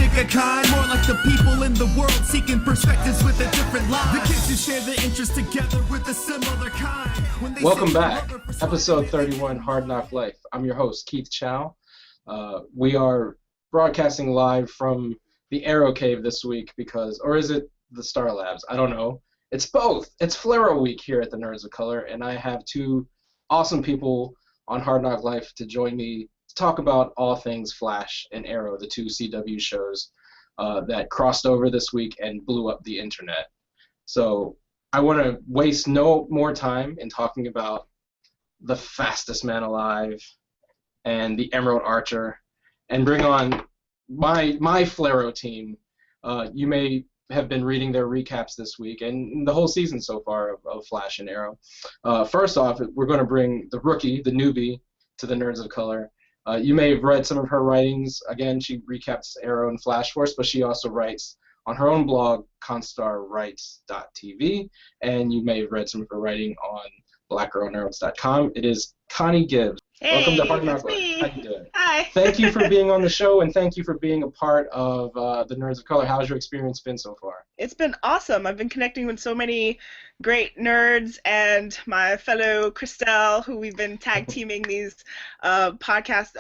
nostalgic a kind, more like the people in the world seeking perspectives with a different life. The kids who share the interest together with a similar kind. Welcome back, episode 31, Hard NOC Life. I'm your host, Keith Chow. We are broadcasting live from the Arrow Cave this week because, or is it the Star Labs? I don't know. It's both. It's Flarrow week here at the Nerds of Color, and I have two awesome people on Hard NOC Life to join me to talk about all things Flash and Arrow, the two CW shows that crossed over this week and blew up the internet. So I want to waste no more time in talking about the fastest man alive and the Emerald Archer and bring on my Flarrow team. You may have been reading their recaps this week and the whole season so far of Flash and Arrow. First off, we're going to bring the rookie, the newbie, to the Nerds of Color. You may have read some of her writings. Again, she recaps Arrow and Flash Force, but she also writes on her own blog, constarwrites.tv, and you may have read some of her writing on blackgirlnerds.com. It is Connie Gibbs. Hey, welcome to Hard it's NOC Life. me. How you doing? Hi. Thank you for being on the show, and thank you for being a part of the Nerds of Color. How's your experience been so far? It's been awesome. I've been connecting with so many great nerds and my fellow Christelle, who we've been tag teaming these recaps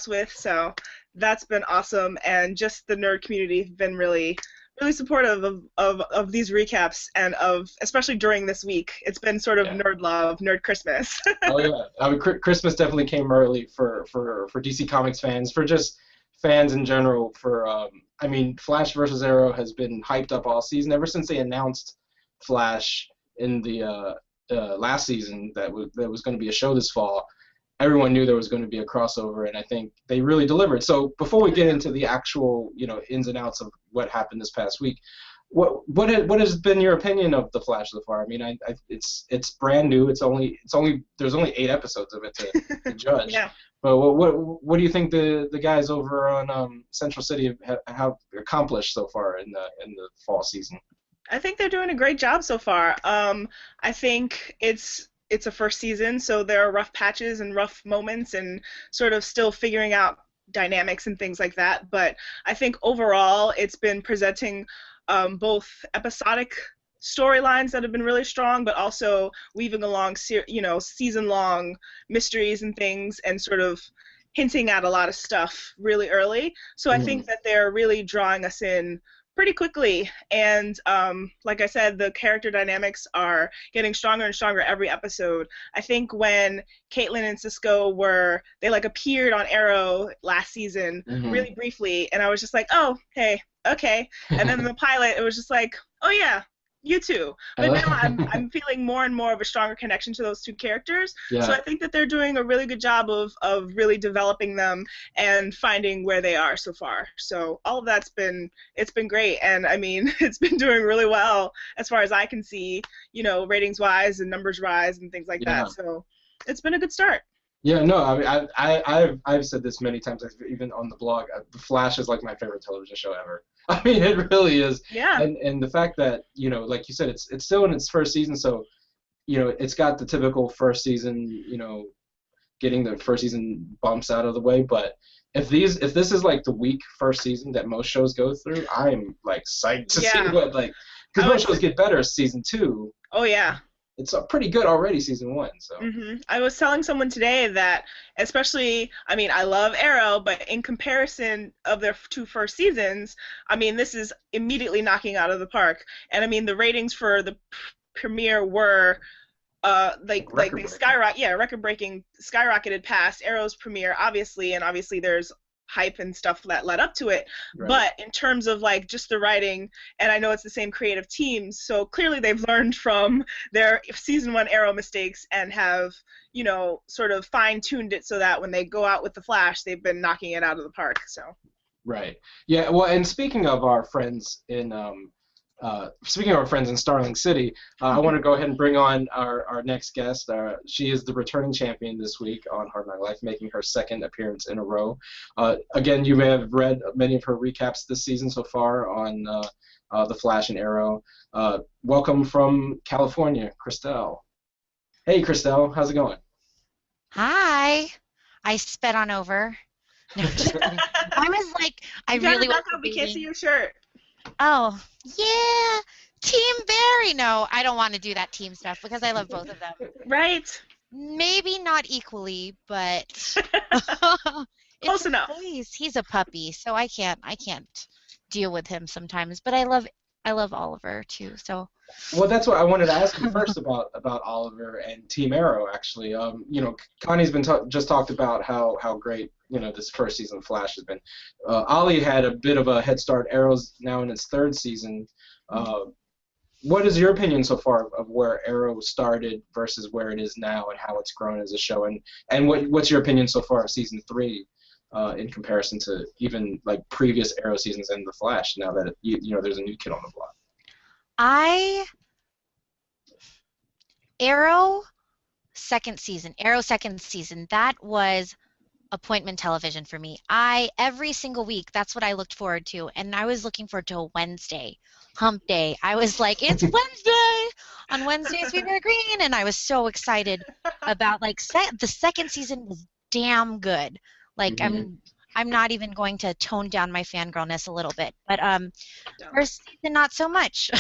with. So that's been awesome, and just the nerd community have been really supportive of these recaps, and of especially during this week. It's been sort of nerd love, nerd Christmas. Oh yeah, I mean, Christmas definitely came early for DC Comics fans, for just fans in general. I mean, Flash versus Arrow has been hyped up all season ever since they announced Flash in the last season that was going to be a show this fall. Everyone knew there was going to be a crossover, and I think they really delivered. So before we get into the actual, ins and outs of what happened this past week, what has been your opinion of the Flash so far? I mean, it's brand new. There's only 8 episodes of it to judge. Yeah. But what do you think the guys over on Central City have accomplished so far in the fall season? I think they're doing a great job so far. I think it's a first season, so there are rough patches and rough moments and sort of still figuring out dynamics and things like that. But I think overall it's been presenting both episodic storylines that have been really strong, but also weaving along season-long mysteries and things, and sort of hinting at a lot of stuff really early. So I think that they're really drawing us in pretty quickly, and like I said, the character dynamics are getting stronger and stronger every episode. I think when Caitlin and Cisco appeared on Arrow last season really briefly, and I was just like, oh, hey, okay. And then in the pilot, it was just like, oh yeah, you too. But now I'm feeling more and more of a stronger connection to those two characters. Yeah. So I think that they're doing a really good job of really developing them and finding where they are so far. So all of that's been great, and I mean, it's been doing really well as far as I can see, ratings wise and numbers wise and things like that. So it's been a good start. Yeah, no, I mean, I've said this many times, even on the blog. The Flash is like my favorite television show ever. I mean, it really is. Yeah. And the fact that, like you said, it's still in its first season, so it's got the typical first season, getting the first season bumps out of the way. But if this is like the weak first season that most shows go through, I'm like psyched to see what because most shows get better season 2. Oh yeah. It's pretty good already, season 1. So. I was telling someone today that, especially, I mean, I love Arrow, but in comparison of their 2 first seasons, I mean, this is immediately knocking out of the park. And I mean, the ratings for the premiere were they record-breaking, skyrocketed past Arrow's premiere, obviously, and obviously there's hype and stuff that led up to it, right. But in terms of just the writing, and I know it's the same creative teams, so clearly they've learned from their season 1 Arrow mistakes and have sort of fine-tuned it so that when they go out with the Flash, they've been knocking it out of the park. So right, yeah. Well, and speaking of our friends in Starling City, I want to go ahead and bring on our next guest. She is the returning champion this week on Hard NOC Life, making her 2nd appearance in a row. Again, you may have read many of her recaps this season so far on The Flash and Arrow. Welcome from California, Christelle. Hey, Christelle, how's it going? Hi. I sped on over. No, just kidding. I was like, I You gotta really was duck up. We can't see your shirt. Oh, yeah. Team Barry. No, I don't want to do that team stuff because I love both of them. Right. Maybe not equally, but Close it's enough. he's a puppy, so I can't deal with him sometimes. But I love Oliver too. So Well, that's what I wanted to ask you first about Oliver and Team Arrow. Actually, Connie's been just talked about how great this first season of Flash has been. Ollie had a bit of a head start. Arrow's now in its third season. What is your opinion so far of where Arrow started versus where it is now and how it's grown as a show? And what's your opinion so far of season 3 in comparison to even like previous Arrow seasons and the Flash? Now that there's a new kid on the block. Arrow second season, that was appointment television for me. Every single week, that's what I looked forward to, and I was looking forward to a Wednesday, hump day. I was like, it's Wednesday! On Wednesdays we wear green, and I was so excited about, the second season was damn good. I'm not even going to tone down my fangirlness a little bit, but first season not so much.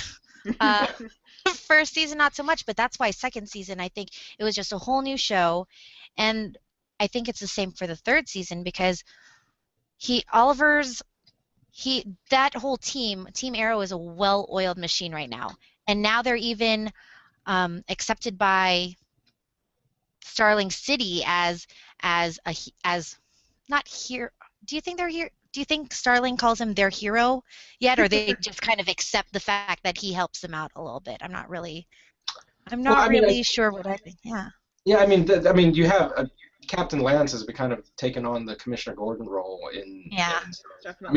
First season not so much, but that's why second season I think it was just a whole new show, and I think it's the same for the third season because that whole Team Arrow is a well-oiled machine right now, and now they're even accepted by Starling City as not here. Do you think they're here? Do you think Starling calls him their hero yet, or they just kind of accept the fact that he helps them out a little bit? I'm not really sure what I think. Yeah. Yeah, I mean, you have Captain Lance has been kind of taken on the Commissioner Gordon role in. Yeah. Definitely. I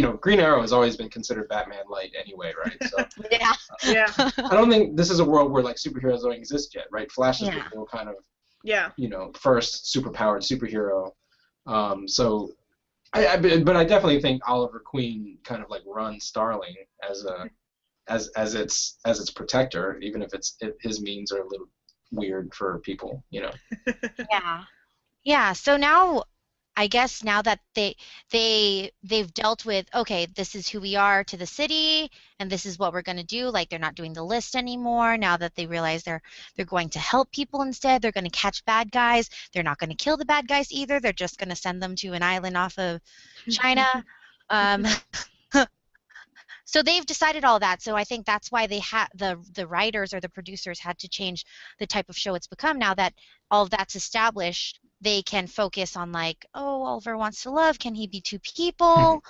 mean, Green Arrow has always been considered Batman light anyway, right? So. Yeah. Yeah. I don't think this is a world where superheroes don't exist yet, right? Flash is the real kind of. Yeah. First superpowered superhero. So. But I definitely think Oliver Queen kind of runs Starling as its protector, even if his means are a little weird for people, Yeah. Yeah. So now, I guess now that they've dealt with, okay, this is who we are to the city, and this is what we're going to do. They're not doing the list anymore. Now that they realize they're going to help people instead, they're going to catch bad guys. They're not going to kill the bad guys either. They're just going to send them to an island off of China. So they've decided all that. So I think that's why they the writers or the producers had to change the type of show it's become. Now that all of that's established, they can focus on Oliver wants to love. Can he be two people?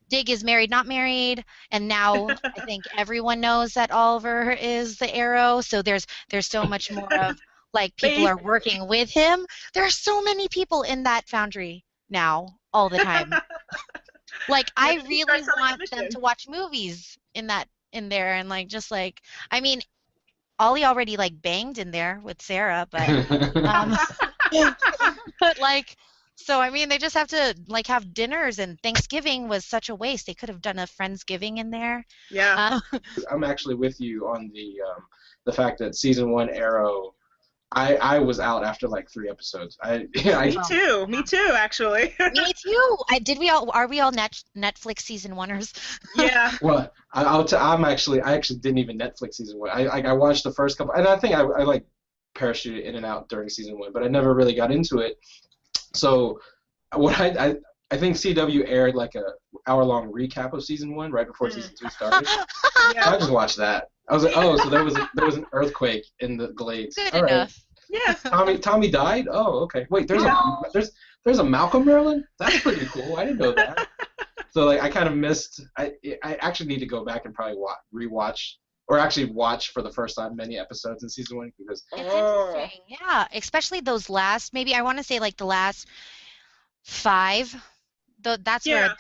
Dig is married, not married. And now I think everyone knows that Oliver is the Arrow. So there's so much more of people are working with him. There are so many people in that foundry now all the time. I really want them to watch movies in there and I mean, Ollie already banged in there with Sarah, but so I mean they just have to have dinners, and Thanksgiving was such a waste. They could have done a Friendsgiving in there. Yeah. I'm actually with you on the fact that season 1 Arrow. I was out after 3 episodes. Me too, actually. Me too. Are we all Netflix season 1ers? Yeah. Well, I actually didn't even Netflix season 1. I watched the first couple, and I think I parachuted in and out during season 1, but I never really got into it. So what I think CW aired a hour-long recap of season 1 right before season 2 started. Yeah. So I just watched that. I was like, oh, so there was an earthquake in the Glades. Good All enough. Right. Yeah. Tommy died? Oh, okay. Wait, there's a Malcolm Merlin? That's pretty cool. I didn't know that. So I kind of missed. I actually need to go back and probably rewatch or actually watch for the first time many episodes in season 1 because It's interesting. Yeah, especially those last. Maybe I want to say the last 5. That's where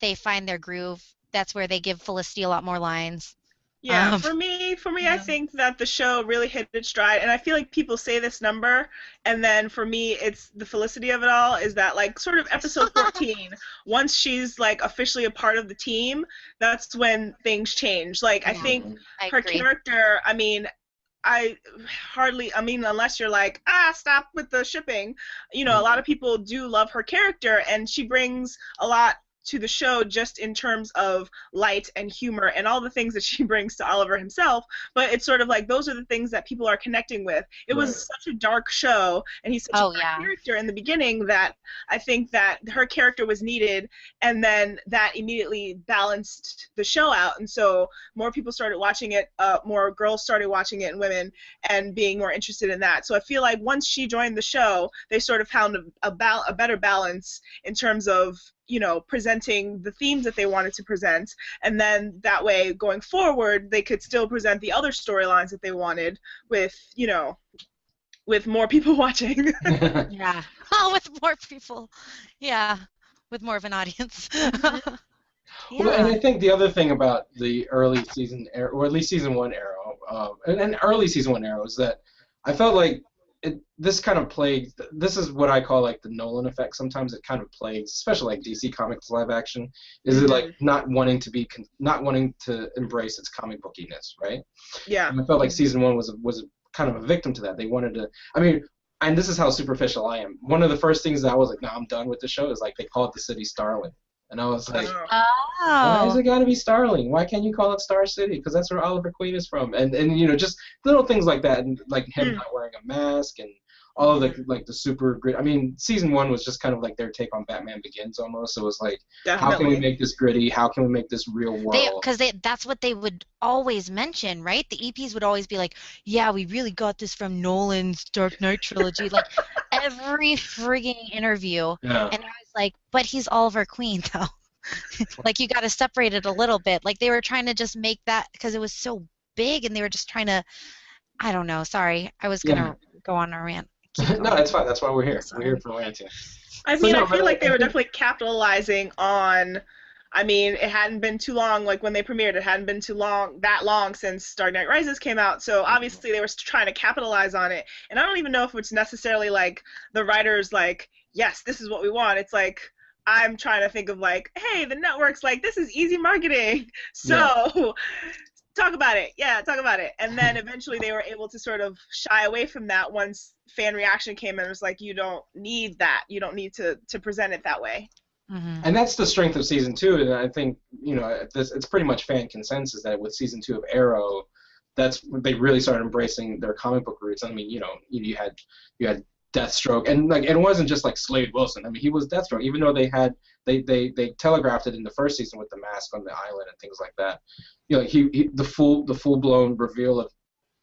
they find their groove. That's where they give Felicity a lot more lines. Yeah, for me, I think that the show really hit its stride, and I feel like people say this number, and then for me, it's the felicity of it all is that sort of episode 14. Once she's officially a part of the team, that's when things change. I think her character. I mean, I hardly, I mean, unless you're like, stop with the shipping. You know, a lot of people do love her character, and she brings a lot to the show just in terms of light and humor and all the things that she brings to Oliver himself, but it's sort of like those are the things that people are connecting with. It was such a dark show, and he's such a dark character in the beginning that I think that her character was needed, and then that immediately balanced the show out, and so more people started watching it, more girls started watching it, and women, and being more interested in that. So I feel like once she joined the show, they sort of found a better balance in terms of, you know, presenting the themes that they wanted to present, and then that way going forward they could still present the other storylines that they wanted with, you know, with more people watching. Yeah. Oh, with more people. Yeah. With more of an audience. Well, and I think the other thing about the early season, or at least season 1 Arrow, and early season 1 Arrow, is that I felt like this kind of plagues. This is what I call like the Nolan effect. Sometimes it kind of plagues, especially like DC Comics live action. Is it like not wanting to embrace its comic bookiness, right? Yeah. And I felt like season 1 was kind of a victim to that. They wanted to. I mean, and this is how superficial I am. One of the first things that I was like, no, I'm done with the show is like they called the city Starling. And I was like, why has it got to be Starling? Why can't you call it Star City? Because that's where Oliver Queen is from. And you know, just little things like that, and like him not wearing a mask, and all of the super gritty. I mean, season 1 was just kind of like their take on Batman Begins almost. It was like, how can we make this gritty? How can we make this real world? Because that's what they would always mention, right? The EPs would always be like, yeah, we really got this from Nolan's Dark Knight trilogy. Like, every frigging interview. Yeah. And I was like, but he's Oliver Queen, though. Like, you got to separate it a little bit. Like, they were trying to just make that, because it was so big, and they were just trying to, I don't know, sorry. I was going to go on a rant. No, that's fine. That's why we're here. We're here for ranting. I mean, I feel like they were definitely capitalizing on. I mean, it hadn't been too long, like when they premiered, it hadn't been that long since Dark Knight Rises came out, so obviously they were trying to capitalize on it, and I don't even know if it's necessarily like the writers like, yes, this is what we want. It's like, I'm trying to think of like, hey, the network's like, this is easy marketing, so talk about it. Yeah, talk about it. And then eventually they were able to sort of shy away from that once fan reaction came and it was like, you don't need that. You don't need to present it that way. Mm-hmm. And that's the strength of season 2, and I think, you know, it's pretty much fan consensus that with season 2 of Arrow, that's when they really started embracing their comic book roots. I mean, you know, you had Deathstroke, and like it wasn't just like Slade Wilson. I mean, he was Deathstroke, even though they telegraphed it in the first season with the mask on the island and things like that. You know, the full blown reveal of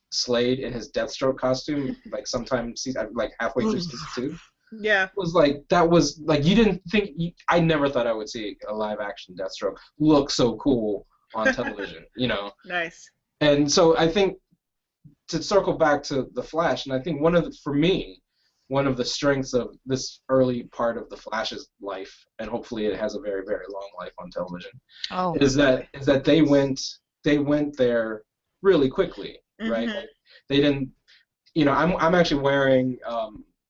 Slade in his Deathstroke costume, like sometime like halfway through season 2. Yeah, was like, that was like, you didn't think, I never thought I would see a live action Deathstroke look so cool on television, you know. Nice. And so I think to circle back to the Flash, and I think for me, one of the strengths of this early part of the Flash's life, and hopefully it has a very, very long life on television, is that they went there really quickly, right? Like, they didn't, you know, I'm actually wearing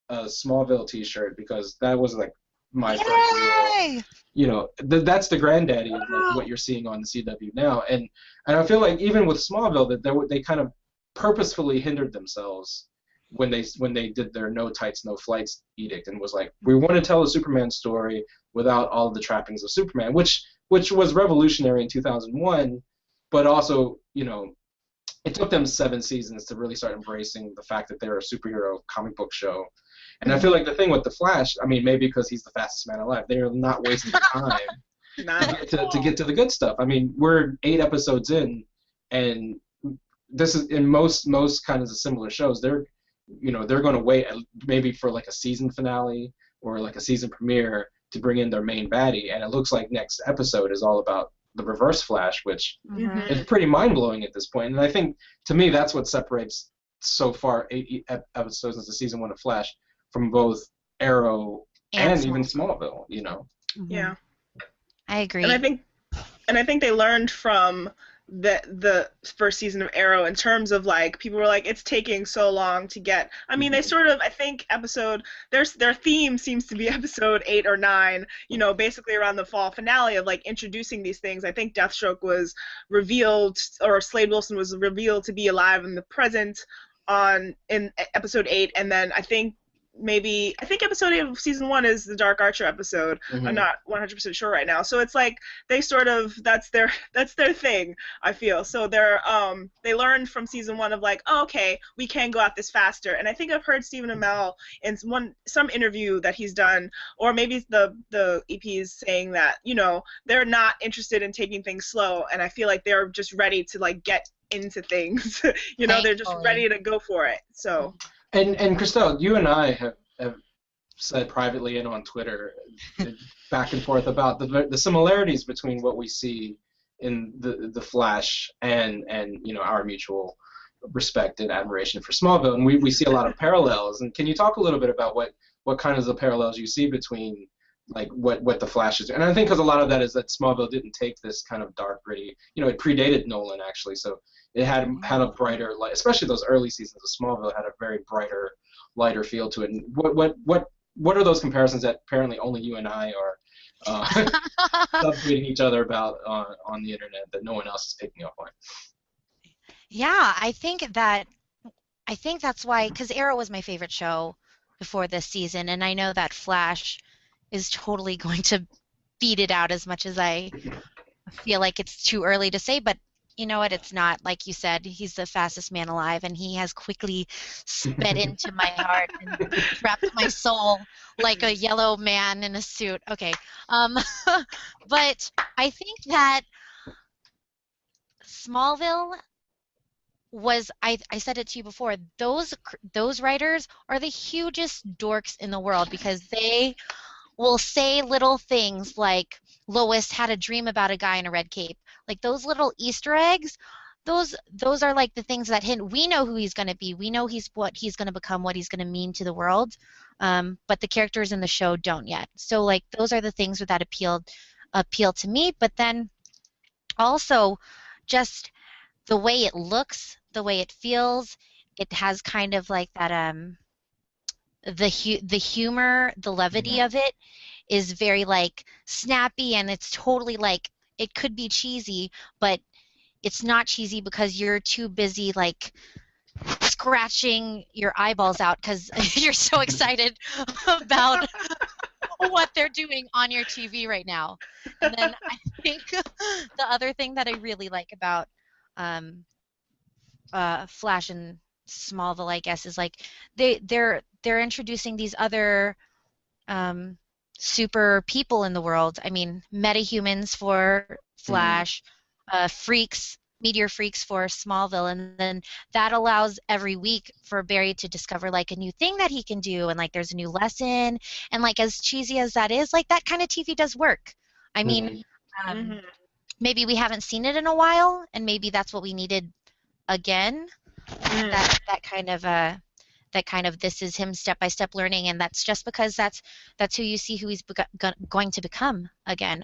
a Smallville T-shirt because that was like my first real, you know, that's the granddaddy of like what you're seeing on the CW now, and I feel like even with Smallville that they kind of purposefully hindered themselves when they did their no tights no flights edict, and was like, we want to tell a Superman story without all of the trappings of Superman, which was revolutionary in 2001, but also, you know, it took them 7 seasons to really start embracing the fact that they're a superhero comic book show. And I feel like the thing with the Flash, I mean, maybe because he's the fastest man alive, they are not wasting time to get to the good stuff. I mean, we're 8 episodes in, and this is in most kinds of similar shows. They're going to wait maybe for like a season finale or like a season premiere to bring in their main baddie, and it looks like next episode is all about the Reverse Flash, which is pretty mind-blowing at this point. And I think, to me, that's what separates so far 8 episodes into season 1 of Flash from both Arrow and even Smallville, you know. Yeah. I agree. And I think they learned from the first season of Arrow in terms of like people were like it's taking so long to get. I mean, they sort of I think their theme seems to be episode 8 or 9. You know, basically around the fall finale of like introducing these things. I think Deathstroke was revealed, or Slade Wilson was revealed to be alive in the present in episode 8, and then I think episode 8 of season 1 is the Dark Archer episode. I'm not 100% sure right now. So it's like they sort of that's their thing, I feel. So they learned from season 1 of like, oh, okay, we can go at this faster. And I think I've heard Stephen Amell in some interview that he's done, or maybe the EPs saying that, you know, they're not interested in taking things slow, and I feel like they're just ready to like get into things. You know, they're just ready to go for it. So And Christelle, you and I have said privately and on Twitter back and forth about the similarities between what we see in the Flash and you know, our mutual respect and admiration for Smallville, and we see a lot of parallels. And can you talk a little bit about what kind of the parallels you see between like what the Flash is doing? And I think because a lot of that is that Smallville didn't take this kind of dark, gritty, you know, it predated Nolan actually, so it had a brighter light, especially those early seasons of Smallville had a very brighter, lighter feel to it. And what are those comparisons that apparently only you and I are subtweeting each other about on the internet that no one else is picking up on? Yeah, I think that's why, because Arrow was my favorite show before this season, and I know that Flash is totally going to beat it out as much as I feel like it's too early to say, but you know what, it's not. Like you said, he's the fastest man alive, and he has quickly sped into my heart and trapped my soul like a yellow man in a suit. Okay. But I think that Smallville was, I said it to you before, those writers are the hugest dorks in the world, because they will say little things like Lois had a dream about a guy in a red cape. Like those little Easter eggs, those are like the things that hint. We know who he's going to be. We know what he's going to become, what he's going to mean to the world. But the characters in the show don't yet. So like those are the things that appeal to me. But then also just the way it looks, the way it feels, it has kind of like that the humor, the levity of it is very like snappy, and it's totally like, it could be cheesy, but it's not cheesy because you're too busy like scratching your eyeballs out because you're so excited about what they're doing on your TV right now. And then I think the other thing that I really like about Flash and Smallville, I guess, is like they're introducing these other super people in the world. I mean, metahumans for Flash, meteor freaks for Smallville, and then that allows every week for Barry to discover like a new thing that he can do, and like there's a new lesson, and like as cheesy as that is, like that kind of TV does work. I mean, maybe we haven't seen it in a while, and maybe that's what we needed again. That kind of this is him step by step learning, and that's just because that's who you see who he's going to become again.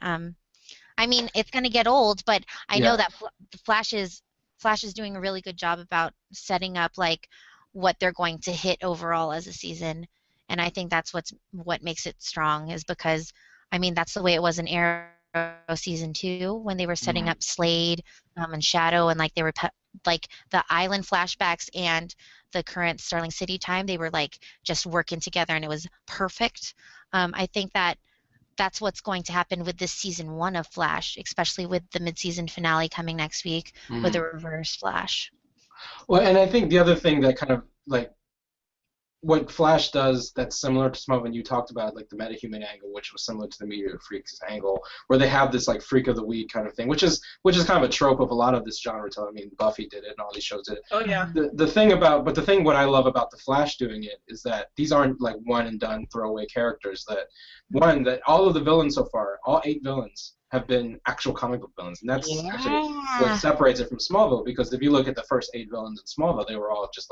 I mean, it's going to get old, but I know that Flash is doing a really good job about setting up like what they're going to hit overall as a season, and I think that's what makes it strong, is because I mean that's the way it was in Arrow season 2 when they were setting up Slade and Shadow, and like they were like the island flashbacks and the current Starling City time, they were like just working together, and it was perfect. I think that's what's going to happen with this season 1 of Flash, especially with the mid-season finale coming next week with the Reverse Flash. Well, and I think the other thing that kind of like what Flash does that's similar to Smallville, when you talked about like the metahuman angle, which was similar to the Meteor Freaks angle, where they have this like freak of the week kind of thing, which is kind of a trope of a lot of this genre. I mean, Buffy did it, and all these shows did it. Oh yeah. The thing what I love about the Flash doing it is that these aren't like one and done throwaway characters. That all of the villains so far, all 8 villains, have been actual comic book villains, and that's actually what separates it from Smallville. Because if you look at the first 8 villains in Smallville, they were all just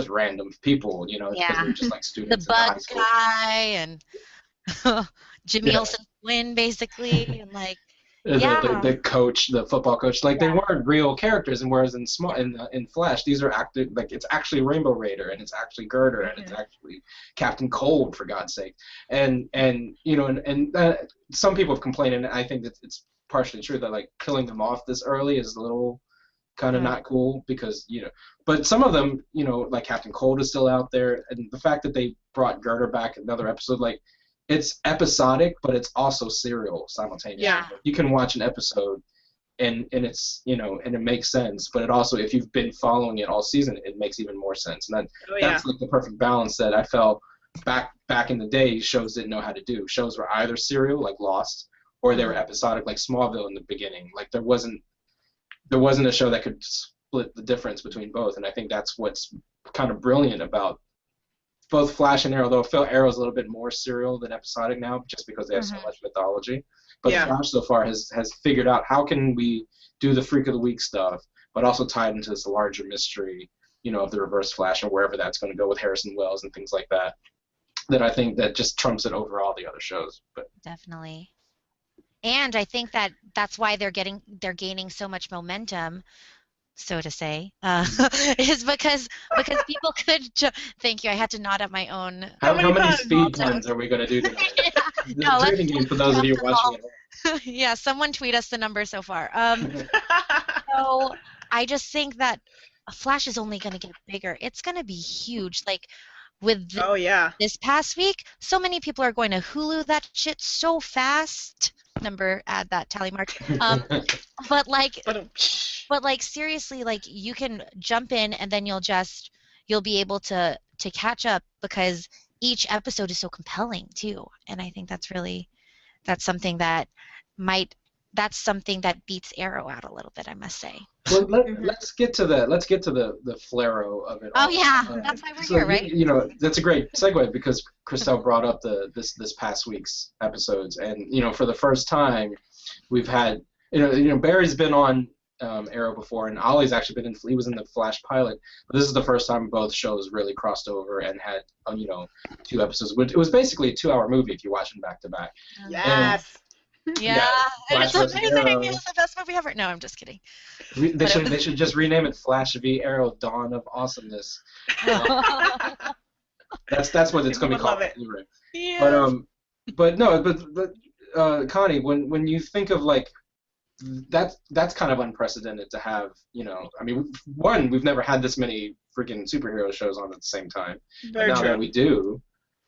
random people, you know, because they were just like students. The Bug guy and Jimmy Olsen Twin, basically, and like Yeah. The coach, the football coach, like they Yeah. weren't real characters, and whereas in Flash, these are active, like it's actually Rainbow Raider, and it's actually Girder, and it's actually Captain Cold, for God's sake, and you know, and some people have complained, and I think that it's partially true, that like killing them off this early is a little kind of not cool, because but some of them, like Captain Cold is still out there, and the fact that they brought Girder back another episode, like it's episodic, but it's also serial simultaneously. Yeah. You can watch an episode and it's and it makes sense, but it also, if you've been following it all season, it makes even more sense. And that's like the perfect balance that I felt back in the day shows didn't know how to do. Shows were either serial, like Lost, or they were episodic, like Smallville in the beginning. Like there wasn't a show that could split the difference between both, and I think that's what's kind of brilliant about both Flash and Arrow, though Arrow's a little bit more serial than episodic now, just because they have so much mythology. But Flash so far has figured out how can we do the Freak of the Week stuff, but also tie it into this larger mystery, of the Reverse Flash, or wherever that's going to go with Harrison Wells and things like that. That I think that just trumps it over all the other shows. But Definitely. And I think that's why they're gaining so much momentum, so to say, is because people could. Thank you. I had to nod at my own. How many speed puns are we going to do tonight? No, the drinking game for those of you watching at home. Yeah, someone tweet us the number so far. So I just think that Flash is only going to get bigger. It's going to be huge. Like with this past week, so many people are going to Hulu that shit so fast. Add that tally mark. But like seriously, like you can jump in and then you'll be able to catch up, because each episode is so compelling too. And I think that's something that beats Arrow out a little bit, I must say. Well, let's get to the Flarrow of it all. Oh yeah, that's why we're here, right? That's a great segue, because Christelle brought up this past week's episodes, and for the first time, we've had Barry's been on Arrow before, and Ollie's actually he was in the Flash pilot, but this is the first time both shows really crossed over and had 2 episodes. It was basically a 2-hour movie if you watch them back to back. Yes. Yeah, and it's amazing. It's the best movie ever. No, I'm just kidding. They should just rename it Flash v Arrow: Dawn of Awesomeness. That's what it's going to be called. Yeah. But Connie, when you think of like that's kind of unprecedented to have. I mean, we've never had this many freaking superhero shows on at the same time. Very true. That we do,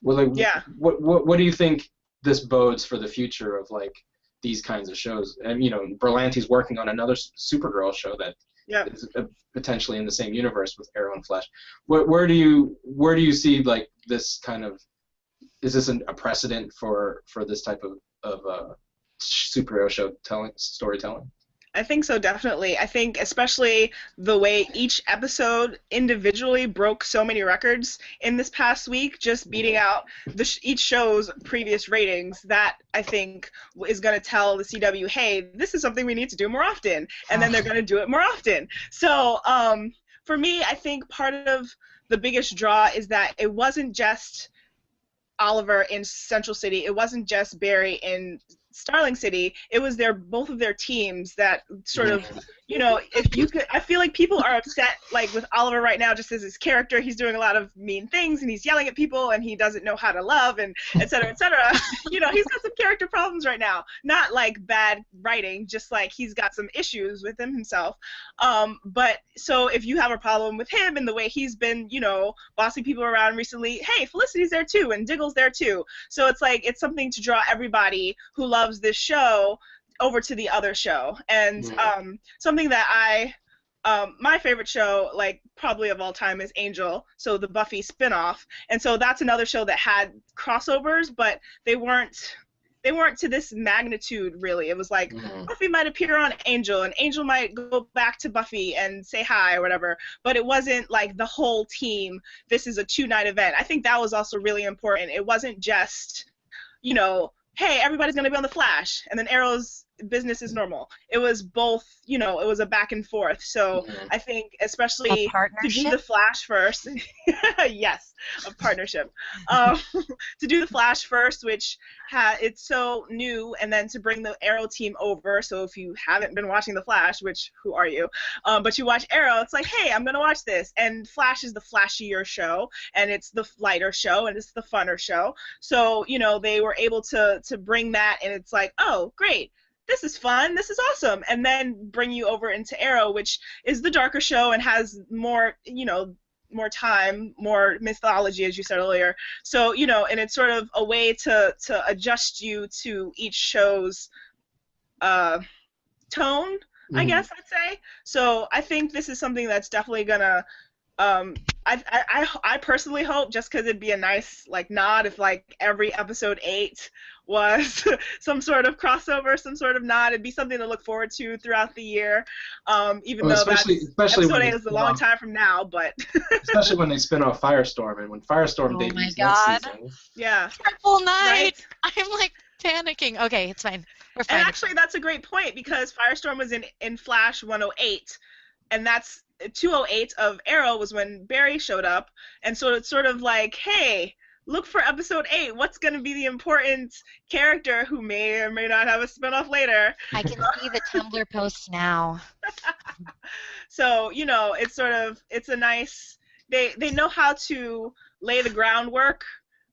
well, like, what do you think this bodes for the future of like these kinds of shows? And Berlanti's working on another Supergirl show that is potentially in the same universe with Arrow and Flash. Where do you see like this kind of, is this a precedent for this type of superhero show storytelling? I think so, definitely. I think especially the way each episode individually broke so many records in this past week, just beating out each show's previous ratings, that I think is going to tell the CW, hey, this is something we need to do more often, and then they're going to do it more often. So for me, I think part of the biggest draw is that it wasn't just Oliver in Central City, it wasn't just Barry in Starling City, it was both of their teams that sort of, if you could, I feel like people are upset like with Oliver right now, just as his character. He's doing a lot of mean things and he's yelling at people and he doesn't know how to love, and et cetera, et cetera. He's got some character problems right now. Not like bad writing, just like he's got some issues with himself. But so if you have a problem with him and the way he's been, bossing people around recently, hey, Felicity's there too and Diggle's there too. So it's like, it's something to draw everybody who loves this show over to the other show. And something that my favorite show, like probably of all time, is Angel, so the Buffy spinoff. And so that's another show that had crossovers, but they weren't to this magnitude, really. It was like Buffy might appear on Angel, and Angel might go back to Buffy and say hi or whatever, but it wasn't like the whole team, this is a 2-night event. I think that was also really important. It wasn't just, hey, everybody's going to be on The Flash, and then Arrow's business as normal. It was both, you know, it was a back and forth. So I think especially A to do partnership? the Flash first, yes, a partnership. To do the Flash first, which it's so new, and then to bring the Arrow team over. So if you haven't been watching the Flash, which who are you? But you watch Arrow, it's like, hey, I'm gonna watch this. And Flash is the flashier show, and it's the lighter show, and it's the funner show. So, you know, they were able to bring that, and it's like, oh, great, this is fun, this is awesome, and then bring you over into Arrow, which is the darker show and has more, you know, more time, more mythology, as you said earlier. So, you know, and it's sort of a way to adjust you to each show's tone, I guess I'd say. So I think this is something that's definitely gonna. I personally hope, just because it'd be a nice like nod if like every episode 8 was some sort of crossover, some sort of nod. It'd be something to look forward to throughout the year. Even though especially episode 8 is a long time from now, but especially when they spin off Firestorm, and when Firestorm debuts next season. Yeah. Triple night. Right? I'm like panicking. Okay, it's fine. We're fine. And actually, that's a great point, because Firestorm was in Flash 108, and that's 208 of Arrow was when Barry showed up, and so it's sort of like, hey, look for episode 8. What's going to be the important character who may or may not have a spinoff later? I can see the Tumblr posts now. So, you know, it's sort of, it's a nice, they know how to lay the groundwork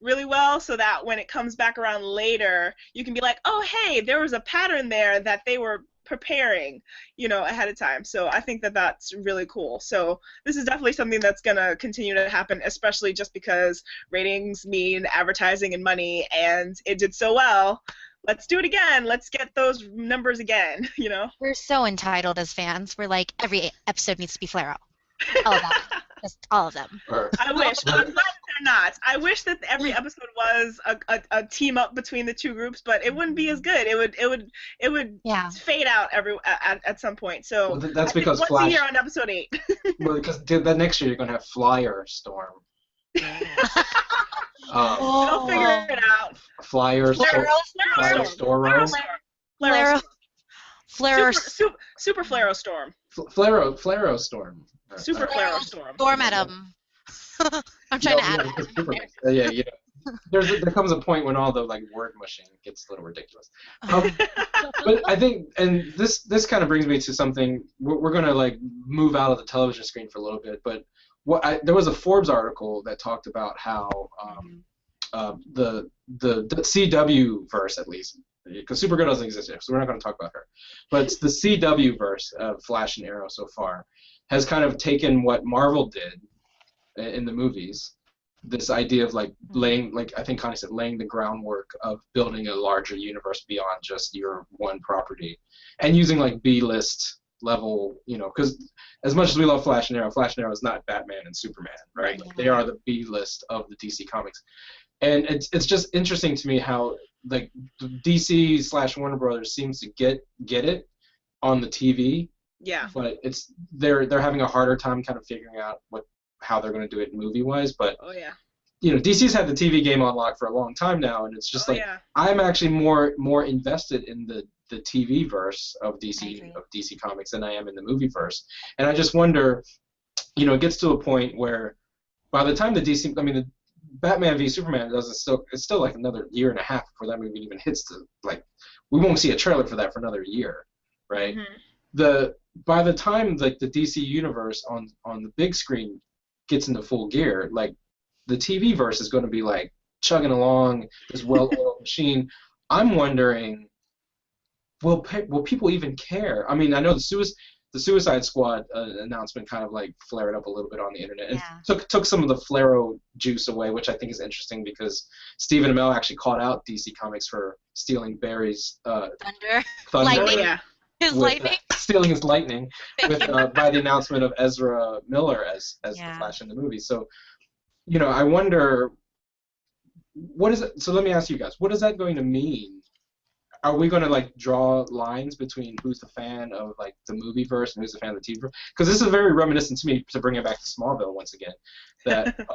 really well, so that when it comes back around later, you can be like, oh, hey, there was a pattern there that they were preparing, you know, ahead of time. So I think that that's really cool. So this is definitely something that's going to continue to happen, especially just because ratings mean advertising and money, and it did so well. Let's do it again. Let's get those numbers again, you know? We're so entitled as fans. We're like, every episode needs to be Flarrow. All of them. Just all of them. I wish. I'm glad they're not. I wish that every episode was a team up between the two groups, but it wouldn't be as good. It would fade out at some point. So well, that's because once Flash. a year on episode 8. Well, because that next year you're gonna have Flyer Storm. I'll figure it out. Flyer Storm. Flarrow. Super Flarrow Storm. Flarrow Storm. Super Flarrow Storm. Storm at him. I'm trying to add it. Yeah, you know, there comes a point when all the like word mushing gets a little ridiculous. But I think, and this kind of brings me to something. We're gonna like move out of the television screen for a little bit, but there was a Forbes article that talked about how the CW verse, at least, because Supergirl doesn't exist yet, so we're not going to talk about her. But the CW verse of Flash and Arrow so far has kind of taken what Marvel did in the movies, this idea of like laying, like I think Connie said, laying the groundwork of building a larger universe beyond just your one property, and using like B-list level, you know, because as much as we love Flash and Arrow is not Batman and Superman, right? Like, they are the B-list of the DC Comics. And it's just interesting to me how like DC / Warner Brothers seems to get it on the TV. Yeah. But they're having a harder time kind of figuring out how they're going to do it movie wise. But you know, DC's had the TV game on lock for a long time now, and it's just I'm actually more invested in the TV verse of DC Comics than I am in the movie verse. And I just wonder, you know, it gets to a point where by the time the Batman v Superman it's still like another year and a half before that movie even hits we won't see a trailer for that for another year, right? Mm-hmm. By the time like the DC universe on the big screen gets into full gear, like the TV verse is going to be like chugging along this well-oiled machine. I'm wondering, will people even care? I mean, I know the Suicide Squad announcement kind of like flared up a little bit on the internet. It took some of the Flarrow juice away, which I think is interesting because Stephen Amell actually called out DC Comics for stealing Barry's thunder. Lightning. His lightning. Stealing his lightning by the announcement of Ezra Miller as the Flash in the movie. So, you know, I wonder what is it. So let me ask you guys, what is that going to mean? Are we going to like draw lines between who's the fan of like the movie verse and who's the fan of the TV verse? Because this is very reminiscent to me, to bring it back to Smallville once again, that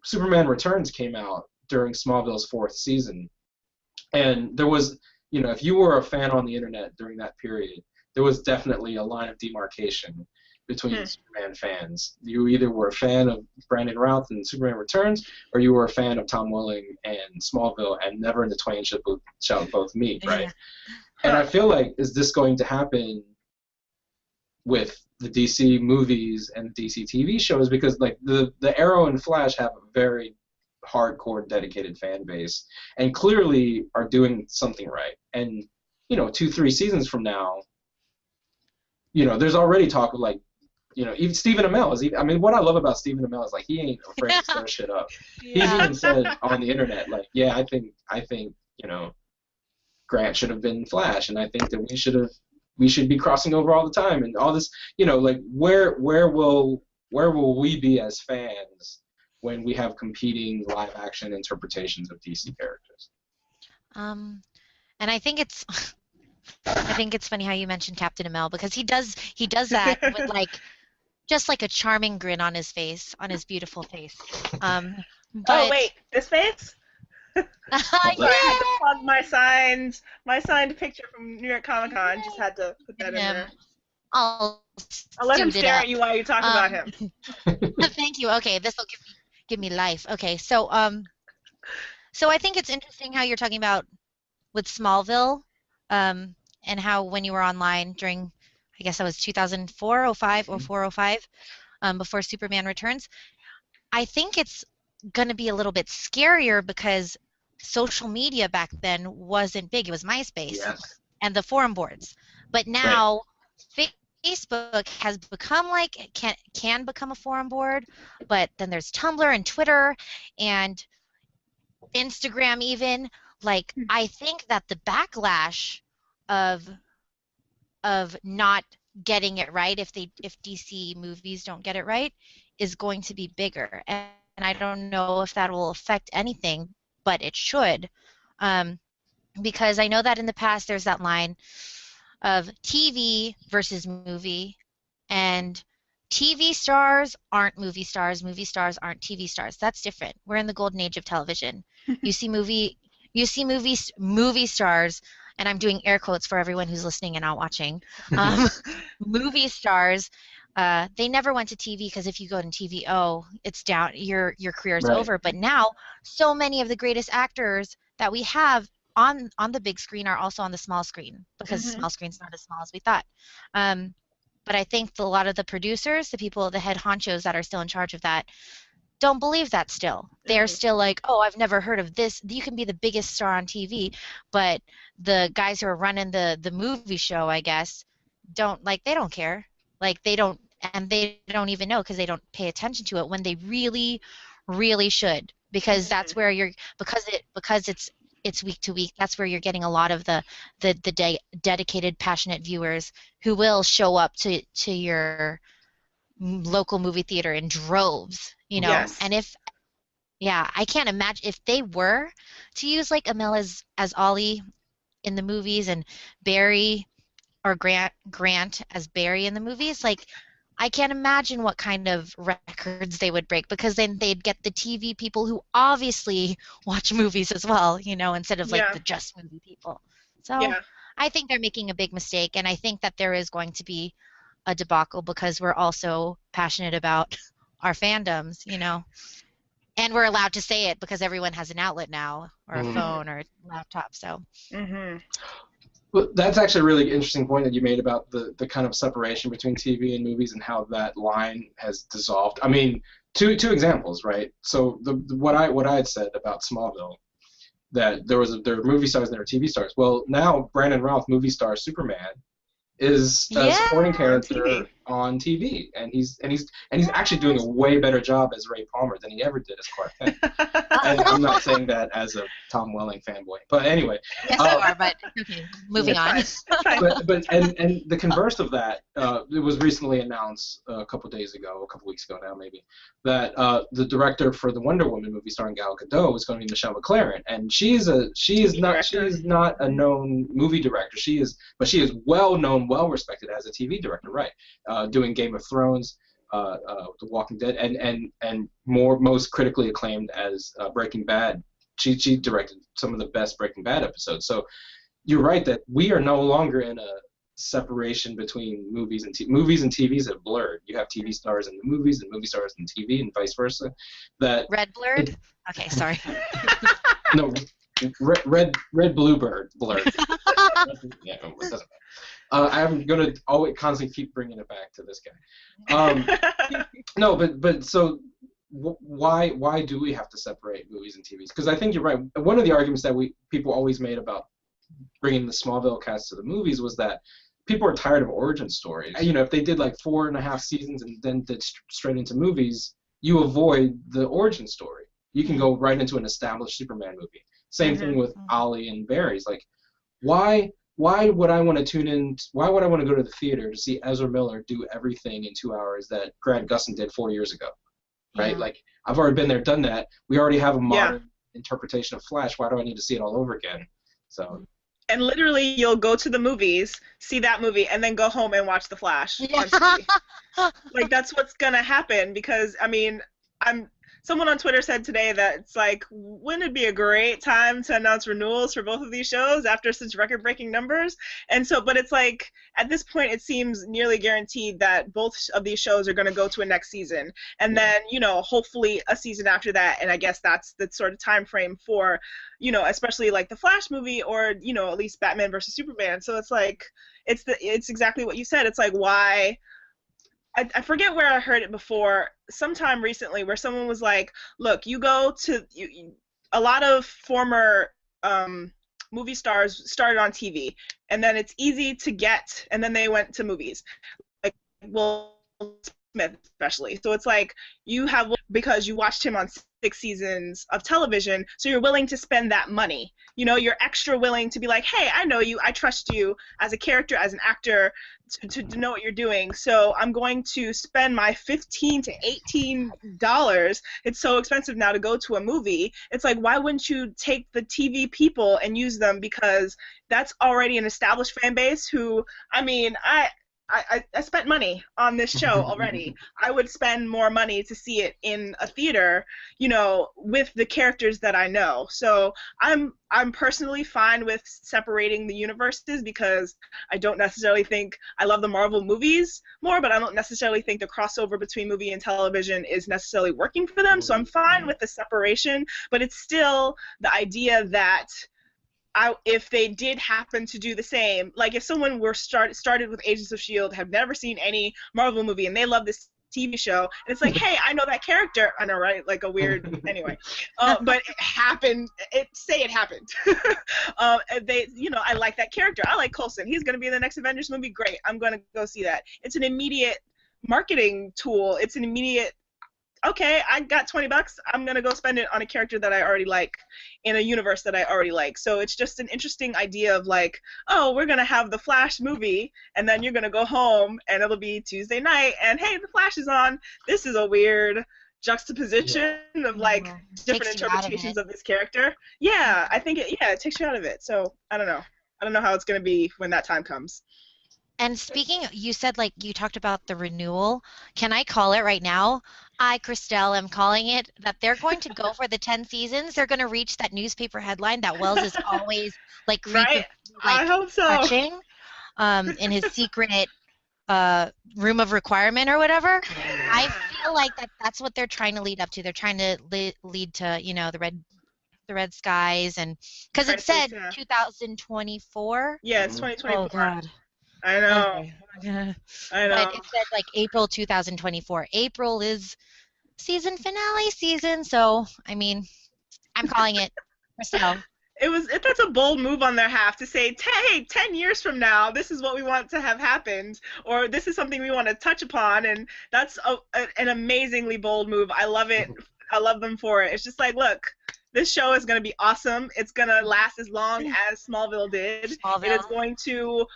Superman Returns came out during Smallville's 4th season, and there was, you know, if you were a fan on the internet during that period, there was definitely a line of demarcation between Superman fans. You either were a fan of Brandon Routh and Superman Returns, or you were a fan of Tom Welling and Smallville, and never in the twain shall both meet, right? Yeah. And I feel like, is this going to happen with the DC movies and DC TV shows? Because like the Arrow and Flash have a very hardcore, dedicated fan base, and clearly are doing something right. And you know, 2-3 seasons from now, you know, there's already talk of like, you know, even Stephen Amell is. I mean, what I love about Stephen Amell is like he ain't afraid to stir shit up. Yeah. He's even said on the internet like, yeah, I think you know, Grant should have been Flash, and I think that we should be crossing over all the time, and all this, you know, like where will we be as fans when we have competing live action interpretations of DC characters? And I think it's funny how you mentioned Captain Amell, because he does that with like just like a charming grin on his face, on his beautiful face. But, oh wait, this face? Yeah. I had to plug my signed picture from New York Comic Con. Just had to put that in there. I'll let him stare at you while you talk about him. Thank you. Okay, this will give me life. Okay, so I think it's interesting how you're talking about with Smallville, and how when you were online during, I guess that was 2004, 05, or 04, 05, before Superman Returns. I think it's going to be a little bit scarier because social media back then wasn't big. It was MySpace and the forum boards. But now Facebook has become like, can become a forum board, but then there's Tumblr and Twitter and Instagram even. Like, I think that the backlash of not getting it right, if DC movies don't get it right, is going to be bigger. And I don't know if that will affect anything, but it should. Because I know that in the past there's that line of TV versus movie, and TV stars aren't movie stars aren't TV stars. That's different. We're in the golden age of television. You see movie stars, and I'm doing air quotes for everyone who's listening and not watching. Movie stars, they never went to TV, because if you go to TV, it's down. Your career's over. But now, so many of the greatest actors that we have on the big screen are also on the small screen, because the small screen's not as small as we thought. But I think a lot of the producers, the people, the head honchos that are still in charge of that, don't believe that still. They're still like, I've never heard of this. You can be the biggest star on TV, but the guys who are running the movie show, I guess, they don't care. Like, they don't even know, because they don't pay attention to it when they really, really should. Because that's where because it's week to week. That's where you're getting a lot of the dedicated, passionate viewers who will show up to your local movie theater in droves, you know. And I can't imagine if they were to use like Amel as Ollie in the movies, and Barry or Grant as Barry in the movies. Like, I can't imagine what kind of records they would break, because then they'd get the TV people who obviously watch movies as well, you know, instead of like the just movie people. So I think they're making a big mistake, and I think that there is going to be a debacle, because we're also passionate about our fandoms, you know, and we're allowed to say it because everyone has an outlet now, or a phone or a laptop. So well, that's actually a really interesting point that you made about the kind of separation between TV and movies, and how that line has dissolved. I mean, two examples, right? So what I had said about Smallville, that there were movie stars and there were TV stars. Well, now Brandon Routh, movie star Superman, is a supporting character on TV, and he's actually doing a way better job as Ray Palmer than he ever did as Clark Kent. And I'm not saying that as a Tom Welling fanboy, but anyway. Yes, you are. But okay, moving on. but the converse of that, it was recently announced a couple weeks ago now maybe, that the director for the Wonder Woman movie starring Gal Gadot is going to be Michelle McLaren, and she is not a known movie director. But she is well known, well respected as a TV director, right? Doing Game of Thrones, The Walking Dead, and most critically acclaimed as Breaking Bad. She directed some of the best Breaking Bad episodes. So you're right that we are no longer in a separation between movies and movies and TVs have blurred. You have TV stars in the movies and movie stars in TV and vice versa. That Red blurred? Okay, sorry. no, red bluebird blurred. Yeah, it doesn't matter. I'm gonna always constantly keep bringing it back to this guy. No, but so why do we have to separate movies and TVs? Because I think you're right. One of the arguments that people always made about bringing the Smallville cast to the movies was that people are tired of origin stories. You know, if they did like 4.5 seasons and then did straight into movies, you avoid the origin story. You can go right into an established Superman movie. Same thing with Ollie and Barry's. Like, why would I want to tune in? Why would I want to go to the theater to see Ezra Miller do everything in 2 hours that Grant Gustin did 4 years ago? Right? Yeah. Like, I've already been there, done that. We already have a modern interpretation of Flash. Why do I need to see it all over again? So. And literally, you'll go to the movies, see that movie, and then go home and watch The Flash on Yeah. TV. Like, that's what's gonna happen because, I mean, someone on Twitter said today that it's like, wouldn't it be a great time to announce renewals for both of these shows after such record-breaking numbers? And so, but it's like, at this point, it seems nearly guaranteed that both of these shows are going to go to a next season. And then, you know, hopefully a season after that. And I guess that's the sort of time frame for, you know, especially like the Flash movie or, you know, at least Batman versus Superman. So it's like, it's exactly what you said. It's like, why... I forget where I heard it before, sometime recently, where someone was like, look, you go to, a lot of former movie stars started on TV, and then it's easy to get, and then they went to movies. Like Will Smith especially. So it's like, you have, because you watched him on 6 seasons of television, so you're willing to spend that money. You know, you're extra willing to be like, hey, I know you, I trust you as a character, as an actor, to know what you're doing, so I'm going to spend my $15 to $18. It's so expensive now to go to a movie. It's like, why wouldn't you take the TV people and use them, because that's already an established fan base who, I mean, I spent money on this show already. I would spend more money to see it in a theater, you know, with the characters that I know. So I'm personally fine with separating the universes, because I don't necessarily think I love the Marvel movies more, but I don't necessarily think the crossover between movie and television is necessarily working for them. So I'm fine with the separation, but it's still the idea that if they did happen to do the same, like if someone were started with Agents of S.H.I.E.L.D., have never seen any Marvel movie, and they love this TV show, and it's like, hey, I know that character. I know, right? Like a weird, anyway. But it happened. Say it happened. They, you know, I like that character. I like Coulson. He's going to be in the next Avengers movie. Great. I'm going to go see that. It's an immediate marketing tool. It's an immediate, okay, I got $20. I'm going to go spend it on a character that I already like in a universe that I already like. So it's just an interesting idea of like, oh, we're going to have the Flash movie, and then you're going to go home, and it'll be Tuesday night, and hey, the Flash is on. This is a weird juxtaposition of like different interpretations of this character. Yeah, I think it takes you out of it. So I don't know. I don't know how it's going to be when that time comes. And speaking, you said like you talked about the renewal. Can I call it right now? I, Christelle, am calling it that they're going to go for the 10 seasons. They're going to reach that newspaper headline that Wells is always like creeping, right? I hope so. touching in his secret room of requirement or whatever. I feel like that's what they're trying to lead up to. They're trying to lead to, you know, the red skies, and because it said 2024. Yeah, it's 2024. Oh God. I know. Okay. I know. But it said like April 2024. April is season finale season, so I mean, I'm calling it. Christelle. That's a bold move on their half to say, hey, 10 years from now, this is what we want to have happened, or this is something we want to touch upon, and that's an amazingly bold move. I love it. I love them for it. It's just like, look, this show is going to be awesome. It's going to last as long as Smallville did. It is going to...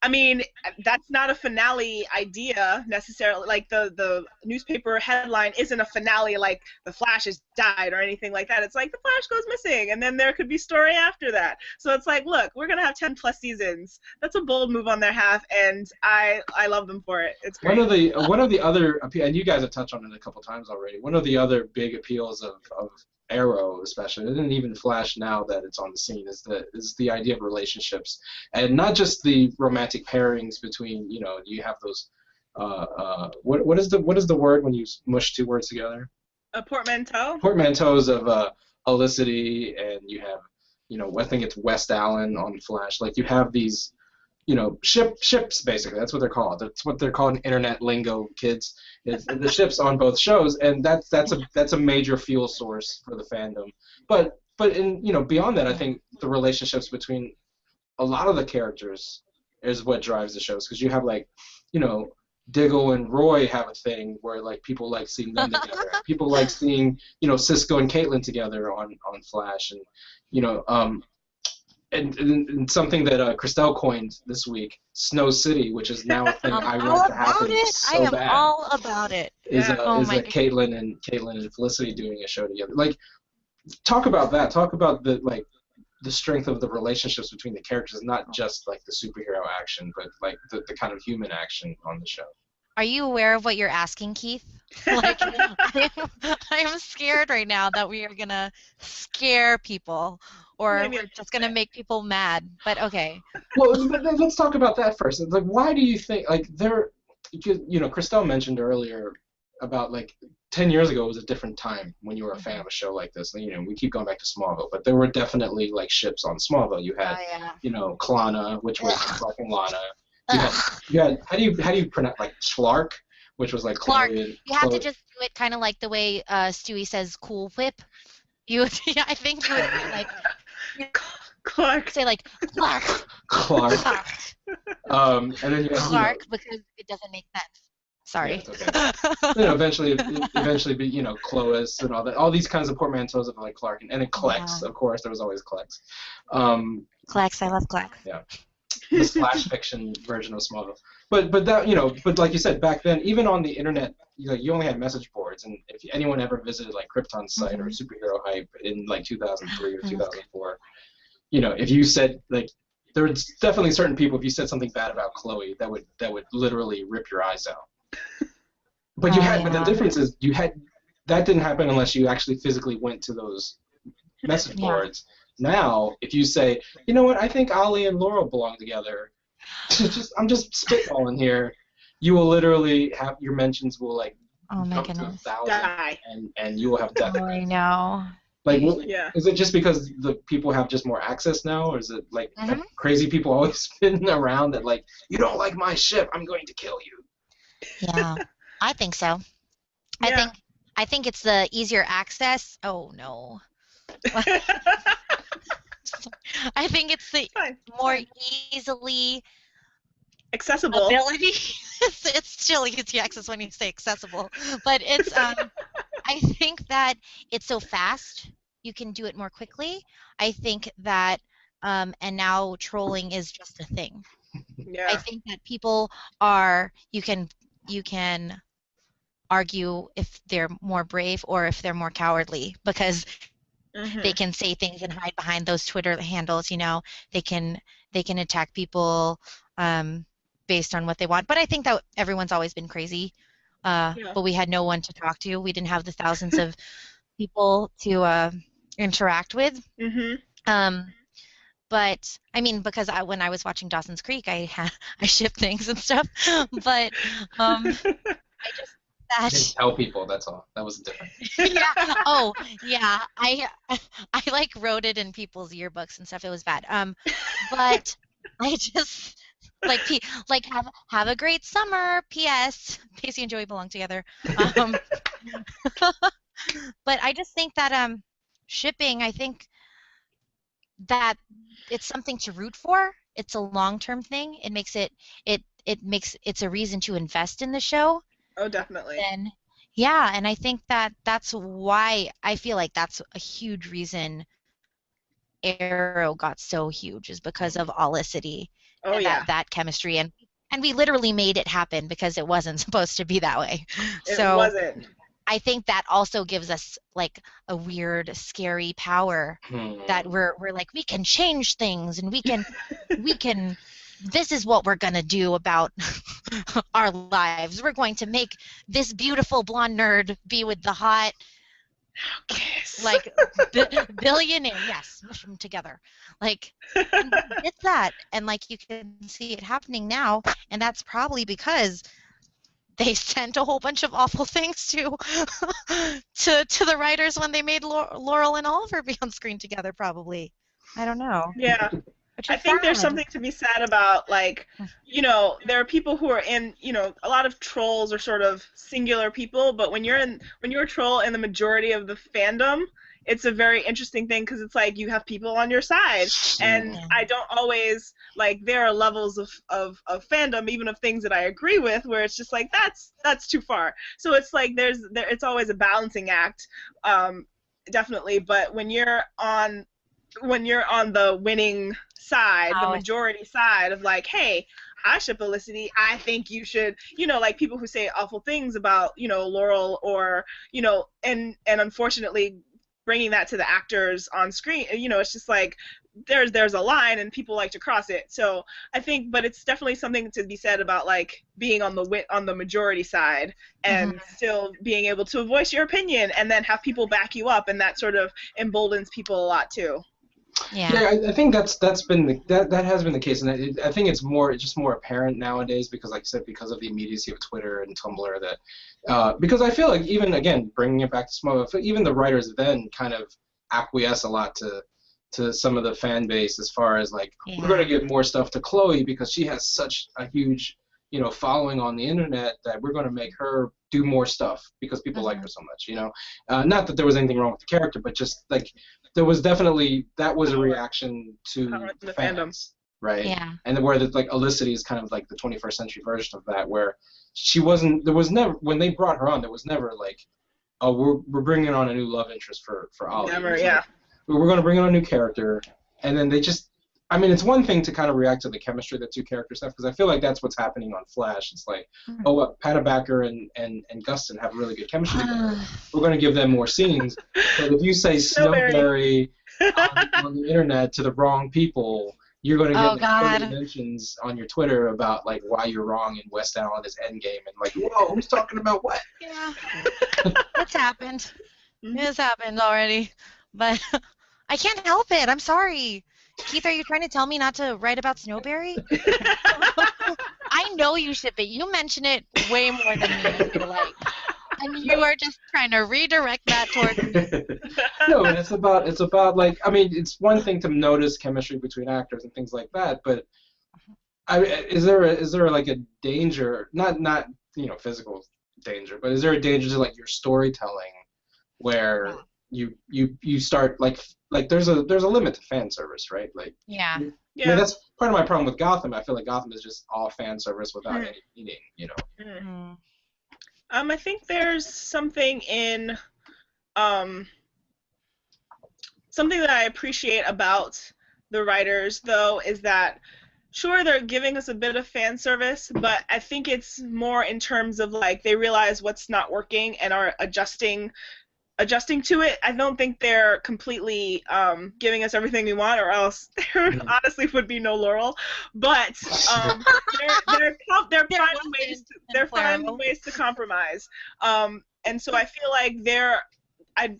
I mean, that's not a finale idea necessarily. Like the newspaper headline isn't a finale like the Flash has died or anything like that. It's like the Flash goes missing, and then there could be story after that. So it's like, look, we're gonna have 10 plus seasons. That's a bold move on their half, and I love them for it. It's great. One of the other, and you guys have touched on it a couple times already. One of the other big appeals of Arrow especially, and even Flash now that it's on the scene, is the idea of relationships, and not just the romantic pairings between, you have those what is the word when you mush two words together? A portmanteau. Portmanteaus of Felicity, and you have, I think it's West Allen on Flash. Like, you have these, ships, basically. That's what they're called. That's what they're called in internet lingo, kids. It's the ships on both shows, and that's a major fuel source for the fandom. But in, beyond that, I think the relationships between a lot of the characters is what drives the shows, because you have, like, Diggle and Roy have a thing where, like, people like seeing them together. People like seeing, Cisco and Caitlin together on Flash, and and something that Christelle coined this week, Snow City, which is now a thing I want to happen so I am bad. all about it. Is Oh my Caitlin and Felicity doing a show together? Like, talk about that. Talk about the strength of the relationships between the characters, not just like the superhero action, but like the kind of human action on the show. Are you aware of what you're asking, Keith? Like, I am scared right now that we are gonna scare people, or Maybe we're just gonna make people mad. But okay. Well, let's talk about that first. It's like, why do you think, like, Christelle mentioned earlier about, like, 10 years ago was a different time when you were a fan of a show like this. We keep going back to Smallville, but there were definitely, like, ships on Smallville. You had, Klana, which was fucking Lana. You had how do you pronounce, like, Schlark, which was like Clark. Chloe You have to just do it kind of like the way Stewie says "Cool Whip." I think you would say, like, Clark. say like Clark. Clark. And then you have Clark, because it doesn't make sense. Sorry. Yeah, okay. Eventually be, Clois and all that. All these kinds of portmanteaus of, like, Clark, and then Klex, of course. There was always Klex. Klex, I love Klex. Yeah. The slash fiction version of Smallville. But that, but like you said, back then, even on the internet, you only had message boards, and if anyone ever visited, like, Krypton's site or Superhero Hype in, like, 2003 or 2004, if you said, like, there were definitely certain people, if you said something bad about Chloe, that would literally rip your eyes out. But but the difference is that didn't happen unless you actually physically went to those message boards. Now, if you say, you know what, I think Ollie and Laurel belong together, I'm just spitballing here, you will literally have your mentions will, like, oh my jump goodness, to 1,000, and you will have death. Oh, I know. Like, is it just because the people have just more access now, or is it, like, have crazy people always been around that, like, you don't like my ship, I'm going to kill you? Yeah, I think so. Yeah. I think it's the easier access. Oh no. I think it's the more easily accessible ability. It's still easy access when you say accessible, but it's I think that it's so fast, you can do it more quickly. I think that and now trolling is just a thing. Yeah. I think that people are, you can argue if they're more brave or if they're more cowardly, because they can say things and hide behind those Twitter handles. They can attack people based on what they want. But I think that everyone's always been crazy. But we had no one to talk to. We didn't have the thousands of people to interact with. But I mean, because when I was watching Dawson's Creek, I shipped things and stuff. But I just tell people, that's all. That was different. Yeah. Oh, yeah. I like wrote it in people's yearbooks and stuff. It was bad. But I just like have a great summer. P.S. Pacey and Joey belong together. But I just think that shipping, I think that it's something to root for. It's a long-term thing. It makes it's a reason to invest in the show. Oh, definitely. And yeah, and I think that that's why I feel like that's a huge reason Arrow got so huge, is because of Olicity. Oh, yeah. That chemistry, and we literally made it happen because it wasn't supposed to be that way. It wasn't. I think that also gives us like a weird, scary power that we're like, we can change things, and we can this is what we're gonna do about our lives. We're going to make this beautiful blonde nerd be with the hot kiss. like billionaire, yes, smush them together. Like, and we did that, and like you can see it happening now, and that's probably because they sent a whole bunch of awful things to to the writers when they made Laurel and Oliver be on screen together. Probably, I don't know. Yeah. Which I is think there's sad. something to be said about, like, there are people who are in, a lot of trolls are sort of singular people, but when you're a troll in the majority of the fandom, it's a very interesting thing because it's like you have people on your side, and Yeah. I don't always, like, there are levels of fandom, even of things that I agree with, where it's just like that's too far. So it's like it's always a balancing act, definitely. But when you're on the winning side, the majority side of like, hey, I ship Felicity, I think you should, like people who say awful things about, Laurel, or, and unfortunately bringing that to the actors on screen, it's just like there's a line and people like to cross it. So I think, but it's definitely something to be said about like being on the majority side and still being able to voice your opinion and then have people back you up, and that sort of emboldens people a lot too. Yeah. I think that has been the case, and I think it's just more apparent nowadays because, like I said, because of the immediacy of Twitter and Tumblr. That because I feel like even again bringing it back to Smallville, even the writers then kind of acquiesce a lot to some of the fan base as far as like we're going to give more stuff to Chloe because she has such a huge following on the internet that we're going to make her do more stuff because people like her so much. Not that there was anything wrong with the character, but just like. There was definitely that was a reaction to the fans, right? Yeah. And where like Felicity is kind of like the 21st century version of that, where there was never when they brought her on, there was never like, oh, we're bringing on a new love interest for Ollie. Never, yeah. Like, we're going to bring on a new character, and then they just. I mean, it's one thing to kind of react to the chemistry the two characters have, because I feel like that's what's happening on Flash. It's like, Patabacker and Gustin have really good chemistry together. We're going to give them more scenes. But if you say Snowberry on the internet to the wrong people, you're going to get 30 mentions on your Twitter about like why you're wrong and West Allen is Endgame, and like, whoa, who's talking about what? Yeah, it's happened. It has happened already, but I can't help it. I'm sorry. Keith, are you trying to tell me not to write about Snowberry? I know you ship it. You mention it way more than me, I feel like. And you are just trying to redirect that towards me. No, and it's about like, I mean, it's one thing to notice chemistry between actors and things like that, but is there like a danger, not physical danger, but is there a danger to like your storytelling where you start like there's a limit to fan service, right? Like yeah. I mean, that's part of my problem with Gotham. I feel like Gotham is just all fan service without any meaning, I think there's something in something that I appreciate about the writers, though, is that sure, they're giving us a bit of fan service, but I think it's more in terms of like they realize what's not working and are adjusting to it. I don't think they're completely giving us everything we want, or else there honestly would be no Laurel. But they're finding ways to compromise. And so I feel like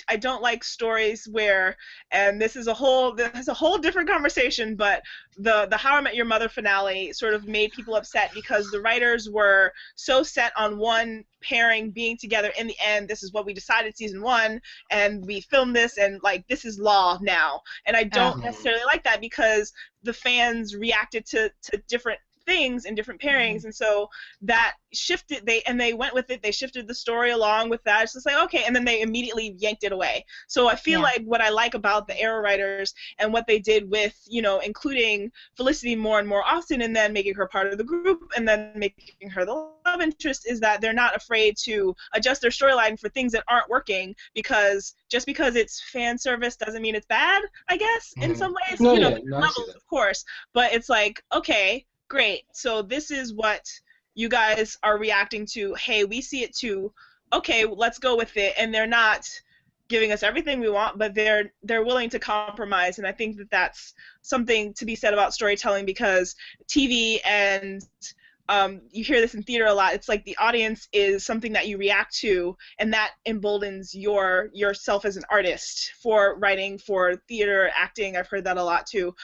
I don't like stories where, and this is a whole different conversation, but the How I Met Your Mother finale sort of made people upset because the writers were so set on one pairing being together in the end. This is what we decided season 1, and we filmed this, and like this is law now. And I don't necessarily like that because the fans reacted to different things in different pairings, and so that shifted. They went with it. They shifted the story along with that. It's just like, okay, and then they immediately yanked it away. So I feel like what I like about the Arrow writers and what they did with including Felicity more and more often, and then making her part of the group, and then making her the love interest, is that they're not afraid to adjust their storyline for things that aren't working, because just because it's fan service doesn't mean it's bad, I guess, in some ways. Levels, of course, but it's like, okay, great, so this is what you guys are reacting to. Hey, we see it too. Okay, let's go with it. And they're not giving us everything we want, but they're willing to compromise. And I think that that's something to be said about storytelling, because TV and you hear this in theater a lot. It's like the audience is something that you react to, and that emboldens yourself as an artist for writing, for theater, acting. I've heard that a lot too,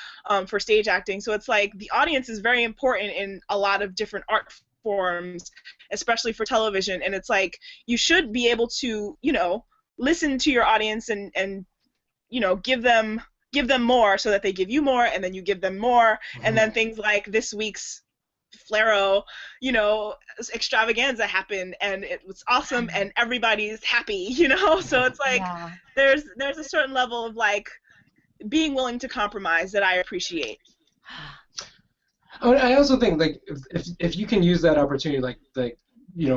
for stage acting. So it's like the audience is very important in a lot of different art forms, especially for television. And it's like you should be able to, listen to your audience and give them more so that they give you more, and then you give them more, and then things like this week's Flarrow, extravaganza happened, and it was awesome, and everybody's happy, So it's like there's a certain level of like being willing to compromise that I appreciate. I also think like if you can use that opportunity, like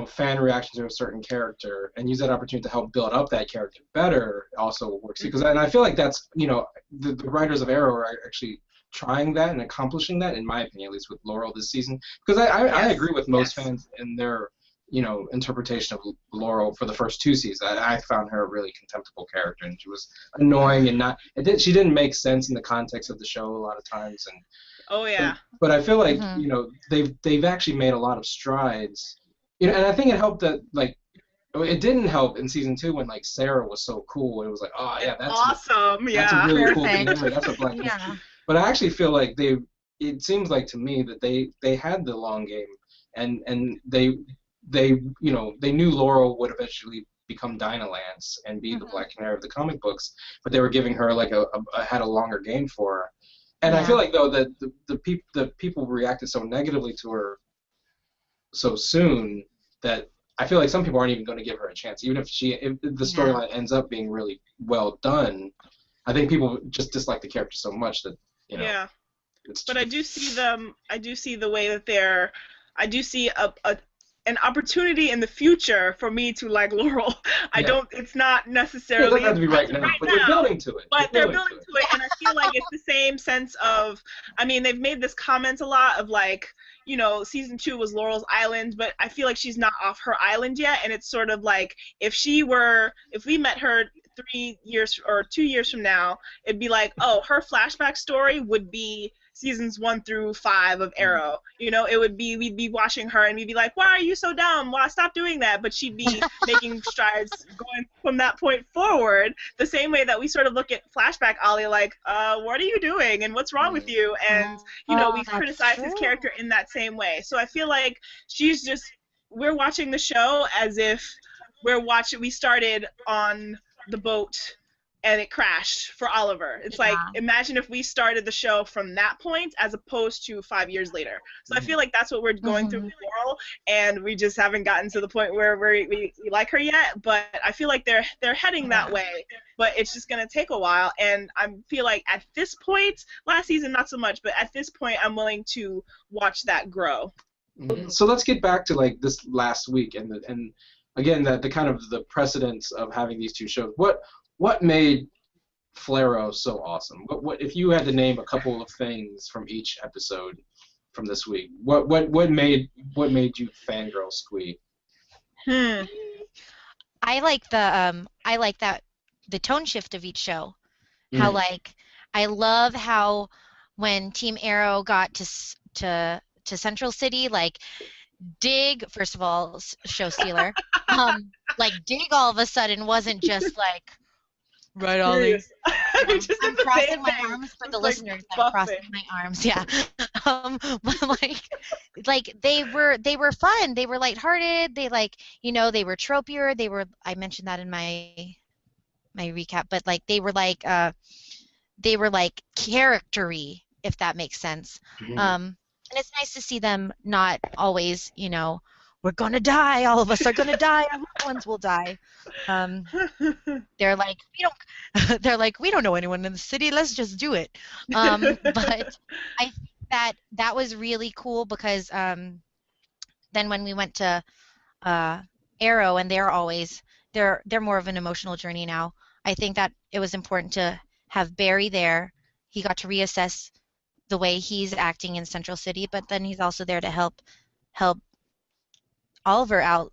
fan reactions to a certain character, and use that opportunity to help build up that character better, also works. Because and I feel like that's the writers of Arrow are actually trying that and accomplishing that, in my opinion, at least with Laurel this season. Because I agree with most fans in their interpretation of Laurel for the first 2 seasons. I found her a really contemptible character, and she was annoying and she didn't make sense in the context of the show a lot of times. And but I feel like they've actually made a lot of strides. And I think it helped that it didn't help in season 2 when Sarah was so cool. It was like, oh yeah, that's awesome. That's a really cool thing. Perfect. That's what Black But I actually feel like it seems like to me that they had the long game, and they knew Laurel would eventually become Dinah Lance and be the Black Canary of the comic books, but they were giving her had a longer game for her. And I feel like though that the people reacted so negatively to her so soon that I feel like some people aren't even going to give her a chance, even if the storyline ends up being really well done. I think people just dislike the character so much that But I do see the way that I do see an opportunity in the future for me to like Laurel. It's not necessarily. It doesn't have to be right now, but they're building to it. But they're building to it, and I feel like it's the same sense of, they've made this comment a lot of season 2 was Laurel's island, but I feel like she's not off her island yet, and it's sort of like if we met her 3 years or 2 years from now, it'd be like, oh, her flashback story would be seasons 1 through 5 of Arrow. It would be, we'd be watching her and we'd be like, why are you so dumb? Why stop doing that? But she'd be making strides going from that point forward, the same way that we sort of look at flashback Ollie like, what are you doing and what's wrong with you? And we criticize his character in that same way. So I feel like we're watching the show as if we started on the boat and it crashed for Oliver. It's like, imagine if we started the show from that point as opposed to 5 years later. So I feel like that's what we're going through with Laurel, and we just haven't gotten to the point where we like her yet, but I feel like they're heading that way, but it's just going to take a while, and I feel like at this point, last season not so much, but at this point I'm willing to watch that grow. So let's get back to this last week and again the kind of the precedence of having these 2 shows. What made Flarrow so awesome? What if you had to name a couple of things from each episode from this week? What made you fangirl squee? I like that the tone shift of each show. How I love how when Team Arrow got to Central City, Dig, first of all, show stealer, Dig all of a sudden wasn't just right, Ollie. I'm crossing my arms for the listeners. I'm crossing my arms. Yeah. But they were fun. They were lighthearted. They they were tropier. I mentioned that in my recap. But they were character-y, if that makes sense. And it's nice to see them not always, we're gonna die. All of us are gonna die. Our loved ones will die. They're we don't know anyone in the city. Let's just do it. But I think that was really cool because then when we went to Arrow, and they're more of an emotional journey now. I think that it was important to have Barry there. He got to reassess the way he's acting in Central City, but then he's also there to help Oliver out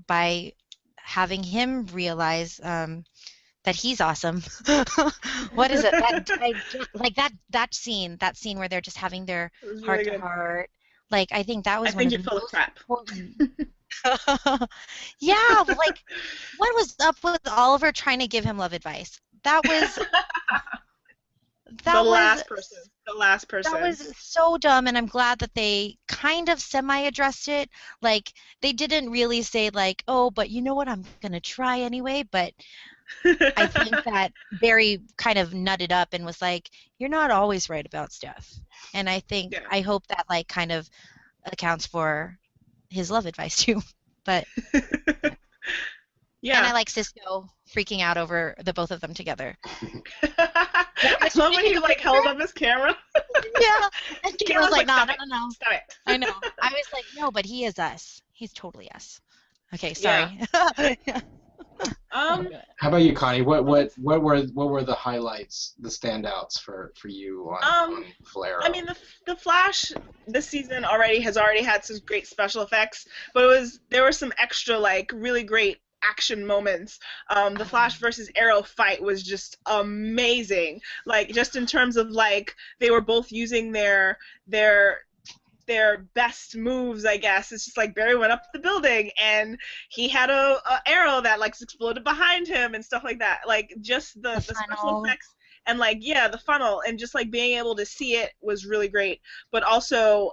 by having him realize that he's awesome. What is it? That scene where they're just having their heart to heart. Like, I think that was I one think of you're the full of most crap. important. Yeah, but like, what was up with Oliver trying to give him love advice? That was The that was last person. The last that person. was so dumb, and I'm glad that they kind of semi-addressed it. Like, they didn't really say like, "Oh, but you know what? I'm gonna try anyway." But I think that Barry kind of nutted up and was like, "You're not always right about stuff." And Yeah. I hope that like kind of accounts for his love advice too. But and I Yeah. like Cisco freaking out over the both of them together. I love when he like held up his camera. Yeah, and Kate was like, "No, stop no, it. no, no." Stop it. I know. I was like, "No, but he is us. He's totally us." Okay, sorry. Um, How about you, Connie? What were the highlights, the standouts for you on Flarrow? I mean, the Flash this season has already had some great special effects, but there were some extra like really great action moments. The Flash versus Arrow fight was just amazing. Like just in terms of like they were both using their best moves, I guess. It's just like Barry went up the building and he had a arrow that like exploded behind him and stuff like that. Like just the special effects and like the funnel and just like being able to see it was really great. But also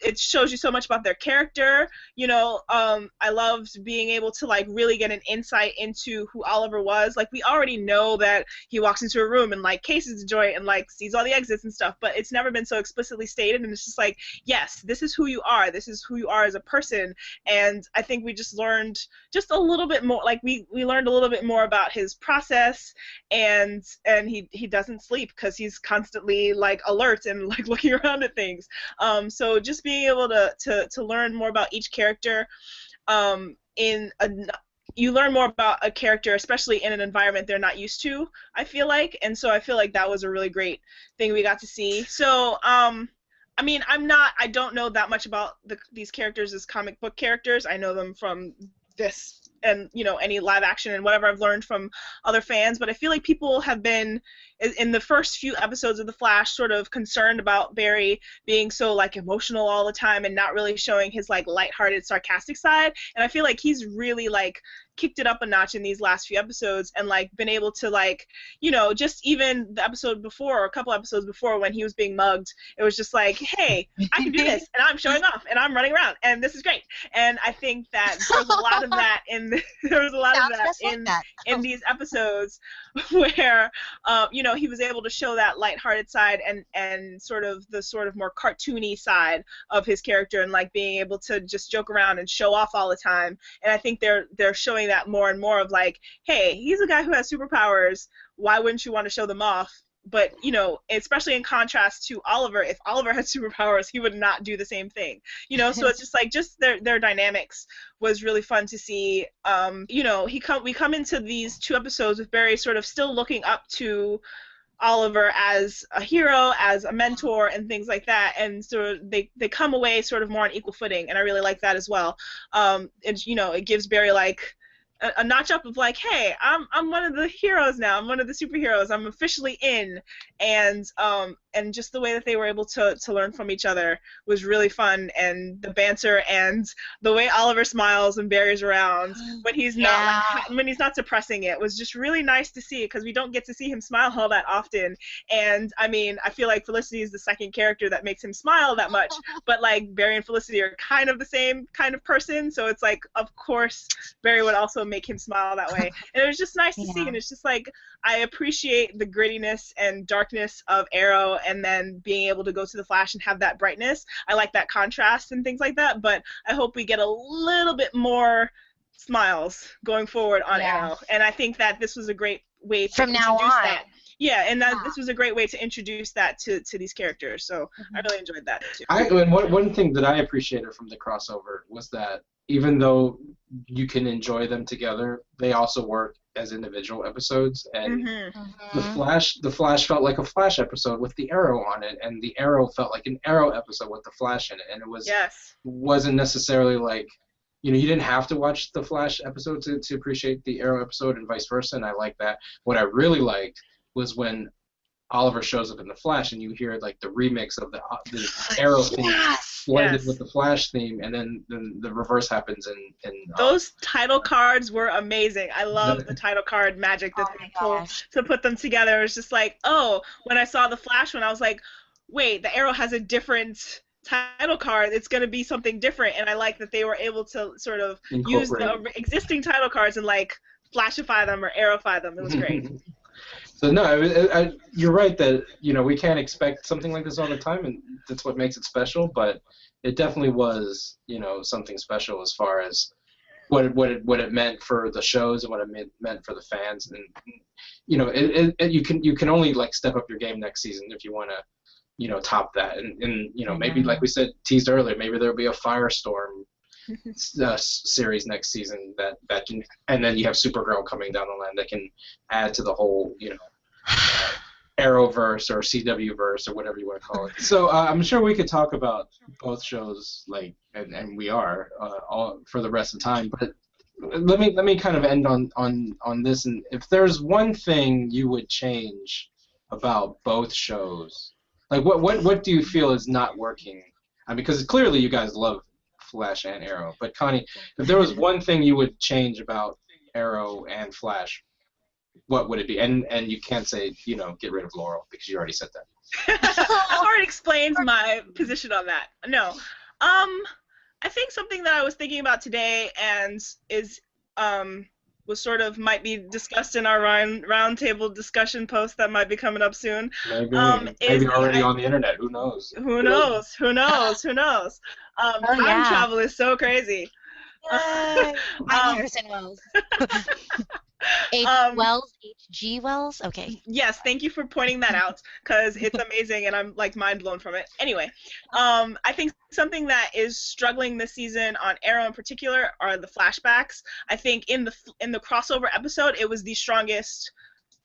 it shows you so much about their character. I loved being able to like really get an insight into who Oliver was. Like we already know that he walks into a room and like cases a joint and like sees all the exits and stuff, but it's never been so explicitly stated, and it's just like, yes, this is who you are. This is who you are as a person. And I think we just learned just a little bit more, like we learned a little bit more about his process, and he doesn't sleep because he's constantly like alert and like looking around at things. So just being able to learn more about each character, you learn more about a character, especially in an environment they're not used to, I feel like. And so I feel like that was a really great thing we got to see. So I mean, I don't know that much about these characters as comic book characters. I know them from this and any live action and whatever I've learned from other fans, but I feel like people have been in the first few episodes of The Flash sort of concerned about Barry being so like emotional all the time and not really showing his like lighthearted, sarcastic side. And I feel like he's really like kicked it up a notch in these last few episodes and like been able to like just even the episode before or a couple episodes before when he was being mugged, it was just like, hey, I can do this and I'm showing off and I'm running around and this is great. And I think that there was a lot of that in these episodes where he was able to show that lighthearted side and sort of more cartoony side of his character and like being able to just joke around and show off all the time. And I think they're showing that more and more of like, hey, he's a guy who has superpowers. Why wouldn't you want to show them off? But especially in contrast to Oliver, if Oliver had superpowers, he would not do the same thing. So it's just like their dynamics was really fun to see. We come into these two episodes with Barry sort of still looking up to Oliver as a hero, as a mentor, and things like that, and so they come away sort of more on equal footing, and I really like that as well. It gives Barry like a notch up of like, hey, I'm one of the heroes now. I'm one of the superheroes. I'm officially in, and just the way that they were able to learn from each other was really fun, and the banter and the way Oliver smiles when Barry's around when he's not suppressing it was just really nice to see, because we don't get to see him smile all that often. And I mean, I feel like Felicity is the second character that makes him smile that much, but like Barry and Felicity are kind of the same kind of person, so it's like, of course Barry would also make him smile that way. And it was just nice to see, and it's just like, I appreciate the grittiness and darkness of Arrow, and then being able to go to the Flash and have that brightness. I like that contrast and things like that, but I hope we get a little bit more smiles going forward on Arrow. And I think that this was a great way to introduce that. Yeah, and this was a great way to introduce that to these characters. So I really enjoyed that too. One thing that I appreciated from the crossover was that even though you can enjoy them together, they also work as individual episodes. And the Flash felt like a Flash episode with the Arrow on it, and the Arrow felt like an Arrow episode with the Flash in it. And it wasn't necessarily like, you didn't have to watch the Flash episode to appreciate the Arrow episode, and vice versa. And I like that. What I really liked was when Oliver shows up in the Flash, and you hear like the remix of the Arrow theme blended with the Flash theme, and then the reverse happens in those title cards were amazing. I love the title card magic that they pull to put them together. It's just like, oh, when I saw the Flash one, I was like, wait, the Arrow has a different title card. It's going to be something different, and I like that they were able to sort of use the existing title cards and like flashify them or arrowify them. It was great. So no, you're right that we can't expect something like this all the time, and that's what makes it special. But it definitely was something special as far as what it meant for the shows and what it meant for the fans, and you can only like step up your game next season if you want to top that, and maybe like we said teased earlier, maybe there'll be a Firestorm series next season that can, and then you have Supergirl coming down the line that can add to the whole Arrowverse or CW verse or whatever you want to call it. So I'm sure we could talk about both shows and we are all for the rest of the time. But let me kind of end on this. And if there's one thing you would change about both shows, like what do you feel is not working? I mean, because clearly you guys love Flash and Arrow. But Connie, if there was one thing you would change about Arrow and Flash, what would it be? And you can't say, get rid of Laurel because you already said that. That already explains my position on that. No. I think something that I was thinking about today and is was sort of might be discussed in our roundtable discussion post that might be coming up soon. Maybe already on the internet. Who knows? Who knows? Time travel is so crazy. I'm Harrison Wells. H.G. Wells? Okay. Yes, thank you for pointing that out, because it's amazing and I'm like mind blown from it. Anyway, I think something that is struggling this season on Arrow in particular are the flashbacks. I think in the crossover episode, it was the strongest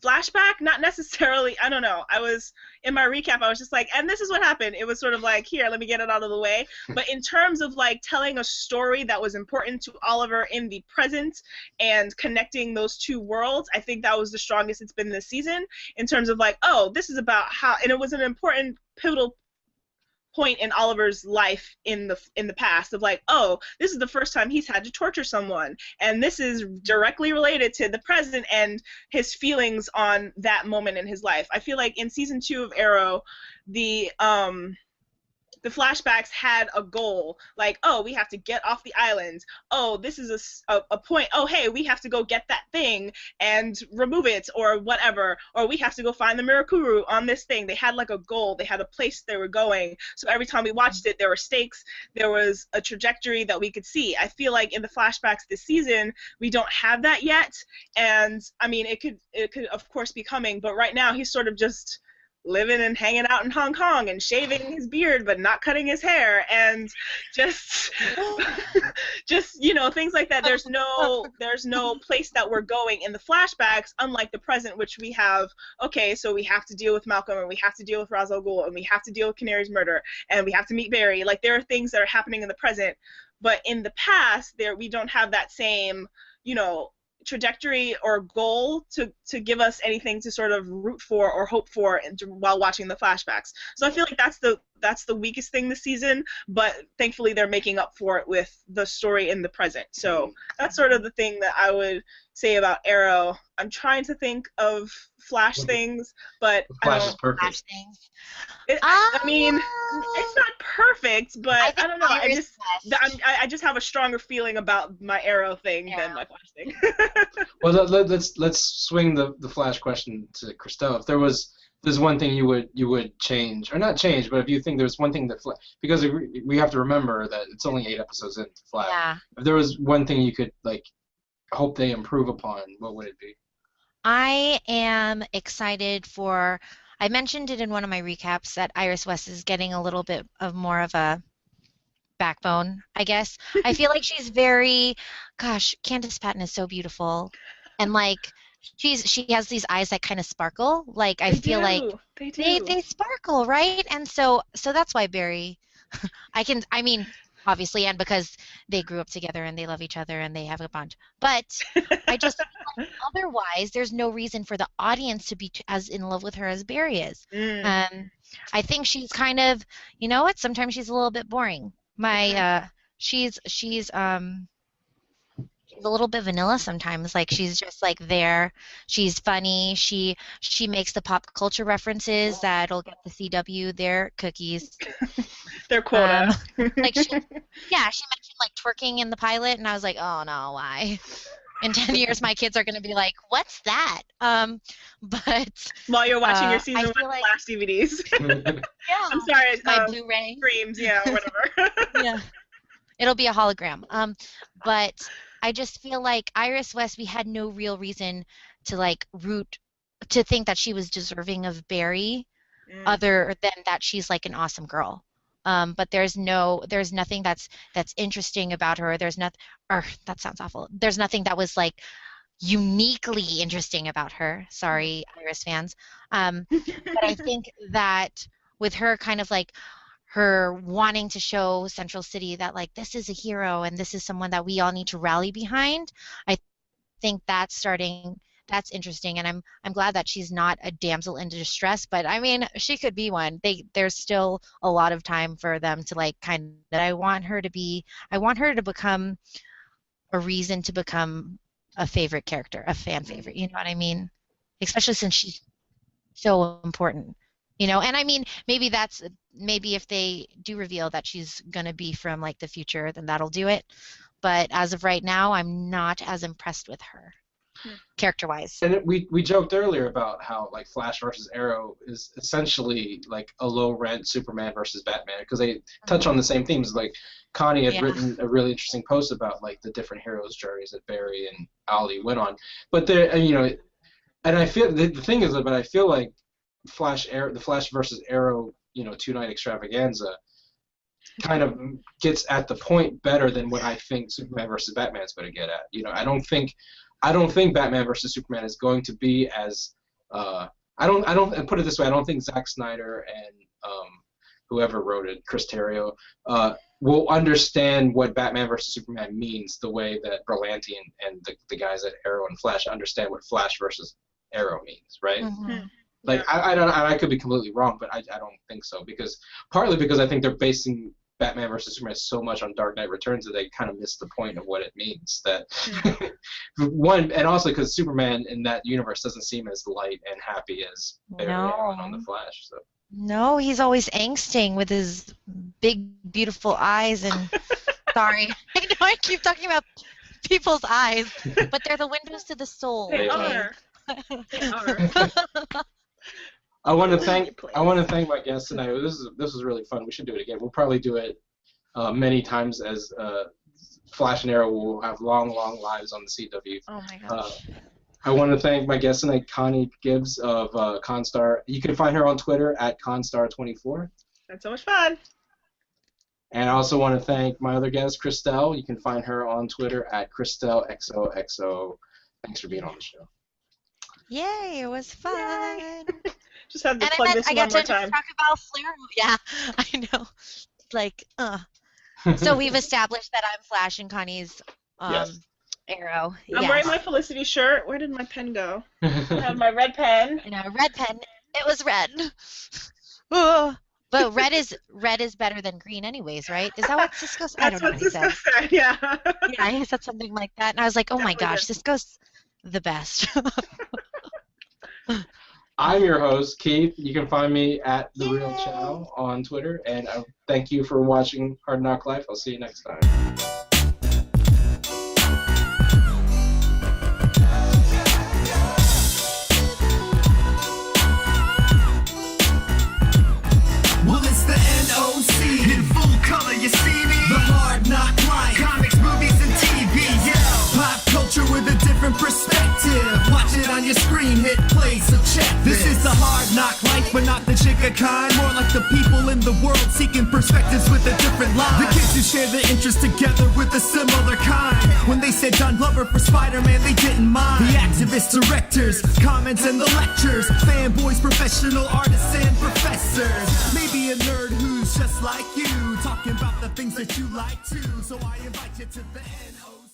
flashback, not necessarily, I don't know. I was, in my recap, I was just like, and this is what happened. It was sort of like, here, let me get it out of the way. But in terms of like telling a story that was important to Oliver in the present and connecting those two worlds, I think that was the strongest it's been this season in terms of like, oh, this is about how, and it was an important pivotal point in Oliver's life in the past of like, oh, this is the first time he's had to torture someone, and this is directly related to the present and his feelings on that moment in his life. I feel like in season 2 of Arrow, the flashbacks had a goal, like, oh, we have to get off the island. Oh, this is a point. Oh, hey, we have to go get that thing and remove it or whatever. Or we have to go find the Mirakuru on this thing. They had like a goal. They had a place they were going. So every time we watched it, there were stakes. There was a trajectory that we could see. I feel like in the flashbacks this season, we don't have that yet. And, I mean, it could of course be coming. But right now, he's sort of just living and hanging out in Hong Kong and shaving his beard but not cutting his hair and just things like that. There's no place that we're going in the flashbacks, unlike the present, which we have, okay, so we have to deal with Malcolm and we have to deal with Ra's al Ghul and we have to deal with Canary's murder and we have to meet Barry. Like, there are things that are happening in the present, but in the past we don't have that same trajectory or goal to give us anything to sort of root for or hope for while watching the flashbacks. So I feel like that's the weakest thing this season, but thankfully they're making up for it with the story in the present. So that's sort of the thing that I would say about Arrow. I'm trying to think of Flash things, but Flash is perfect. Flash things. I mean, it's not perfect, but I don't know. I just have a stronger feeling about my Arrow thing than my Flash thing. Well, let's swing the Flash question to Christelle. If there's one thing you would change, or not change, but if you think there's one thing that because we have to remember that it's only 8 episodes into Flash. Yeah. If there was one thing you could hope they improve upon, what would it be? I am excited for, I mentioned it in one of my recaps, that Iris West is getting a little bit of more of a backbone, I guess. I feel like she's Candace Patton is so beautiful, and like she has these eyes that kind of sparkle. Like I feel like they sparkle, right? And so that's why Barry, obviously, and because they grew up together and they love each other and they have a bond. But I just feel like otherwise, there's no reason for the audience to be as in love with her as Barry is. I think she's kind of, you know what? Sometimes she's a little bit boring. She's a little bit vanilla sometimes. Like she's just like there. She's funny. She makes the pop culture references that'll get the CW their cookies. Their quota. Like she mentioned like twerking in the pilot, and I was like, oh no, why? In 10 years, my kids are going to be like, what's that? But while you're watching your season 1 Flash DVDs. Yeah. I'm sorry. My Blu-ray. Streams, yeah, whatever. Yeah. It'll be a hologram. But I just feel like Iris West, we had no real reason to like root to think that she was deserving of Barry, other than that she's like an awesome girl. But there's nothing that's interesting about her. That sounds awful. There's nothing that was like uniquely interesting about her. Sorry, Iris fans. But I think that with her kind of like her wanting to show Central City that like this is a hero and this is someone that we all need to rally behind, I think that's interesting, and I'm glad that she's not a damsel in distress, but I mean she could be one. There's still a lot of time for them to like I want her to become a reason to become a favorite character, a fan favorite, you know what I mean? Especially since she's so important. You know, and I mean, maybe if they do reveal that she's going to be from like the future, then that'll do it. But as of right now, I'm not as impressed with her, character-wise. And we joked earlier about how like Flash versus Arrow is essentially like a low-rent Superman versus Batman, because they touch on the same themes. Like Connie had written a really interesting post about like the different heroes' journeys that Barry and Ollie went on. But there, you know, and I feel the thing is, but I feel like the Flash versus Arrow, you know, 2-night extravaganza kind of gets at the point better than what I think Superman versus Batman is going to get at. You know, I don't think Batman versus Superman is going to be as I don't put it this way. I don't think Zack Snyder and whoever wrote it, Chris Terrio, will understand what Batman versus Superman means the way that Berlanti and the guys at Arrow and Flash understand what Flash versus Arrow means, right? Mm-hmm. Like I could be completely wrong, but I don't think so, partly because I think they're basing Batman versus Superman so much on Dark Knight Returns that they kind of miss the point of what it means. That one, and also because Superman in that universe doesn't seem as light and happy as Barry Allen on the Flash. So. No, he's always angsting with his big, beautiful eyes. And sorry, I know I keep talking about people's eyes, but they're the windows to the soul. They are. They are. I want to thank my guests tonight. This was really fun. We should do it again. We'll probably do it many times, as Flash and Arrow will have long lives on the CW. Oh my gosh. I want to thank my guest tonight, Connie Gibbs of Constar. You can find her on Twitter at Constar24. That's so much fun. And I also want to thank my other guest, Christelle. You can find her on Twitter at ChristellXOXO. Thanks for being on the show. Yay, it was fun. Just have to plug this one more time. Talk about Flarrow. Yeah, I know. Like, So we've established that I'm Flash and Connie's Arrow. I'm wearing my Felicity shirt. Where did my pen go? I have my red pen. I know, red pen. It was red. But red is better than green anyways, right? Is that what Cisco said? I don't know what he said. Yeah. Yeah, he said something like that. And I was like, oh my gosh, Cisco's the best. I'm your host, Keith. You can find me at The Real Chow on Twitter. And thank you for watching Hard NOC Life. I'll see you next time. Well, it's the NOC in full color, you see me? The Hard NOC Life, comics, movies, and TV, yeah. Pop culture with a different perspective. Watch it on your screen, hit play, so check this. This is the Hard NOC Life, but not the chica kind. More like the people in the world seeking perspectives with a different line. The kids who share their interests together with a similar kind. When they said John Glover for Spider-Man, they didn't mind. The activists, directors, comments, and the lectures. Fanboys, professional artists, and professors. Maybe a nerd who's just like you, talking about the lot of things that you like too. So I invite you to the NOC.